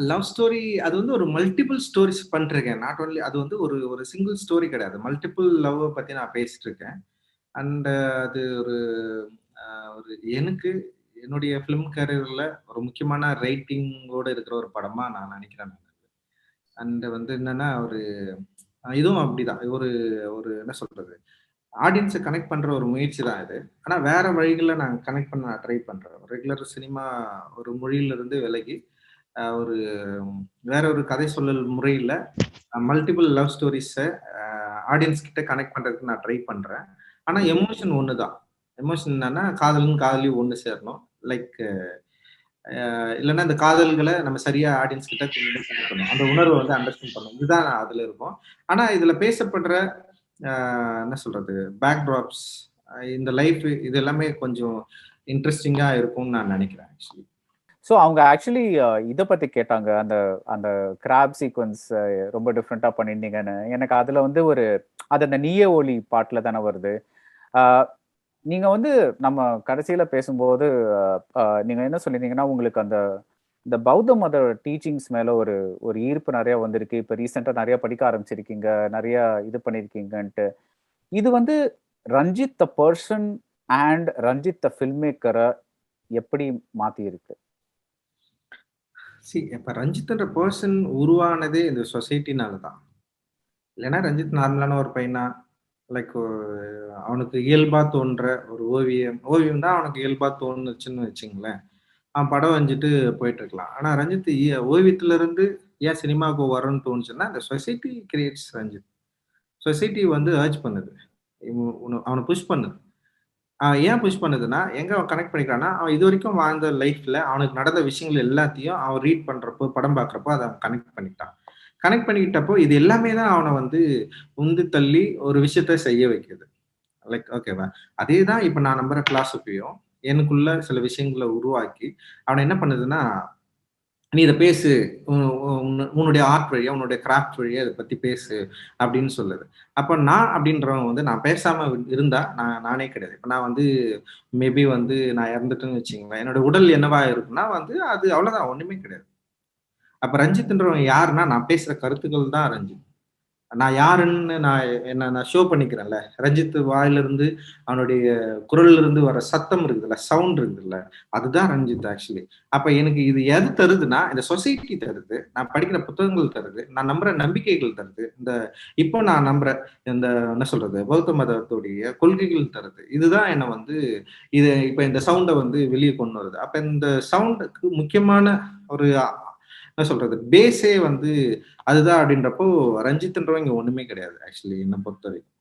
Speaker 2: Love story அது வந்து ஒரு multiple stories பண்ணிருக்கேன். Not only அது வந்து ஒரு single story கிடையாது, multiple love பத்தி நான் பேசிட்டு இருக்கேன். அண்ட் அது ஒரு எனக்கு என்னுடைய ஃபிலிம் கேரியர்ல ஒரு முக்கியமான ரைட்டிங்கோட இருக்கிற ஒரு படமா நான் நினைக்கிறேன். அண்ட் வந்து என்னன்னா இதுவும் அப்படிதான், ஒரு என்ன சொல்றது, ஆடியன்ஸை கனெக்ட் பண்ற ஒரு முயற்சி தான் இது. ஆனா வேற வழிகளில் நான் கனெக்ட் பண்ண ட்ரை பண்றேன். ரெகுலர் சினிமா ஒரு மொழியில இருந்து விலகி வேற ஒரு கதை சொல்லல் முறையில மல்டிபிள் லவ் ஸ்டோரிஸை ஆடியன்ஸ் கிட்ட கனெக்ட் பண்றதுக்கு நான் ட்ரை பண்றேன். ஆனா எமோஷன் ஒண்ணுதான். எமோஷன் என்னன்னா காதலும் காதலியும் ஒண்ணு சேரணும். லைக் இல்லைன்னா இந்த காதல்களை நம்ம சரியா ஆடியன்ஸ் கிட்ட பண்ணணும், அந்த உணர்வை வந்து அண்டர்ஸ்டாண்ட் பண்ணணும், இதுதான் அதுல இருக்கும். ஆனா இதுல பேசப்படுற என்ன சொல்றது, பேக்ட்ராப்ஸ், இந்த லைஃப், இது எல்லாமே கொஞ்சம் இன்ட்ரெஸ்டிங்கா இருக்கும்னு நான் நினைக்கிறேன் ஆக்சுவலி.
Speaker 1: ஸோ அவங்க ஆக்சுவலி இதை பற்றி கேட்டாங்க, அந்த அந்த கிராப் சீக்வன்ஸ் ரொம்ப டிஃப்ரெண்ட்டாக பண்ணியிருந்தீங்கன்னு. எனக்கு அதில் வந்து அது அந்த நீய ஒளி பாட்டில் தானே வருது. நீங்கள் வந்து நம்ம கடைசியில் பேசும்போது நீங்கள் என்ன சொல்லியிருந்தீங்கன்னா, உங்களுக்கு இந்த பௌத்த மத டீச்சிங்ஸ் மேலே ஒரு ஈர்ப்பு நிறையா வந்திருக்கு. இப்போ ரீசெண்டாக நிறையா படிக்க ஆரம்பிச்சிருக்கீங்க, நிறையா இது பண்ணியிருக்கீங்கன்ட்டு. இது வந்து Ranjith the person and Ranjith the film மேக்கரை எப்படி மாற்றியிருக்கு?
Speaker 2: இப்ப ரஞ்சித்ன்ற பர்சன் உருவானதே இந்த சொசைட்டினால தான். இல்லைன்னா ரஞ்சித் நார்மலான ஒரு பையனா, லைக் அவனுக்கு இயல்பா தோன்ற ஒரு ஓவியம் தான் அவனுக்கு இயல்பா தோணுச்சுன்னு வச்சுங்களேன், அவன் படம் வரைஞ்சிட்டு போயிட்டு இருக்கலாம். ஆனா ரஞ்சித் ஓவியத்துல இருந்து ஏன் சினிமாவுக்கு வரணும்னு தோணுச்சுன்னா, இந்த சொசைட்டி கிரியேட்ஸ் ரஞ்சித். சொசைட்டி வந்து அர்ஜ் பண்ணுது, அவனை புஷ் பண்ணுது. ஏன் புஷ் பண்ணுதுன்னா, எங்க அவன் கனெக்ட் பண்ணிக்கிறான்னா, அவன் இது வரைக்கும் வாழ்ந்த லைஃப்ல அவனுக்கு நடந்த விஷயங்கள் எல்லாத்தையும் அவன் ரீட் பண்றப்போ, படம் பார்க்குறப்போ அதை அவன் கனெக்ட் பண்ணிக்கிட்டான். கனெக்ட் பண்ணிக்கிட்டப்போ இது எல்லாமே தான் அவனை வந்து உந்து தள்ளி ஒரு விஷயத்த செய்ய வைக்குது. லைக் ஓகேவா, அதே தான் இப்ப நான் நம்புற பிலாசபியும் எனக்குள்ள சில விஷயங்களை உருவாக்கி அவனை என்ன பண்ணுதுன்னா, நீ இதை பேசு, உன்னுடைய ஆர்ட் வழியா, உன்னுடைய கிராஃப்ட் வழியா இதை பத்தி பேசு அப்படின்னு சொல்லுது. அப்ப நான் அப்படின்றவன் வந்து நான் பேசாம இருந்தா நானே கிடையாது. இப்ப நான் வந்து மேபி வந்து நான் இறந்துட்டேன்னு வச்சுங்களேன், என்னோட உடல் என்னவா இருக்குன்னா வந்து அது அவ்வளவுதான், ஒண்ணுமே கிடையாது. அப்ப ரஞ்சித்ன்றவன் யாருன்னா, நான் பேசுற கருத்துக்கள் தான் ரஞ்சித். நான் யாருன்னு நான் ஷோ பண்ணிக்கிறேன்ல. ரஞ்சித் வாயிலிருந்து அவனுடைய குரல்ல இருந்து வர சத்தம் இருக்குதுல்ல, சவுண்ட் இருக்குதுல்ல, அதுதான் ரஞ்சித் ஆக்சுவலி. அப்ப எனக்கு இது எது தருதுன்னா, இந்த சொசைட்டி தருது, நான் படிக்கிற புத்தகங்கள் தருது, நான் நம்புற நம்பிக்கைகள் தருது, இப்போ நான் நம்புற இந்த என்ன சொல்றது பௌத்த மதத்துடைய கொள்கைகள் தருது. இதுதான் என்னை வந்து இப்ப இந்த சவுண்டை வந்து வெளியே கொண்டு வருது. அப்ப இந்த சவுண்டுக்கு முக்கியமான ஒரு என்ன சொல்றது பேஸே வந்து அதுதான் அப்படின்றப்போ ரஞ்சித்ன்றவங்க ஒண்ணுமே கிடையாது ஆக்சுவலி, என்னை பொறுத்த வரைக்கும்.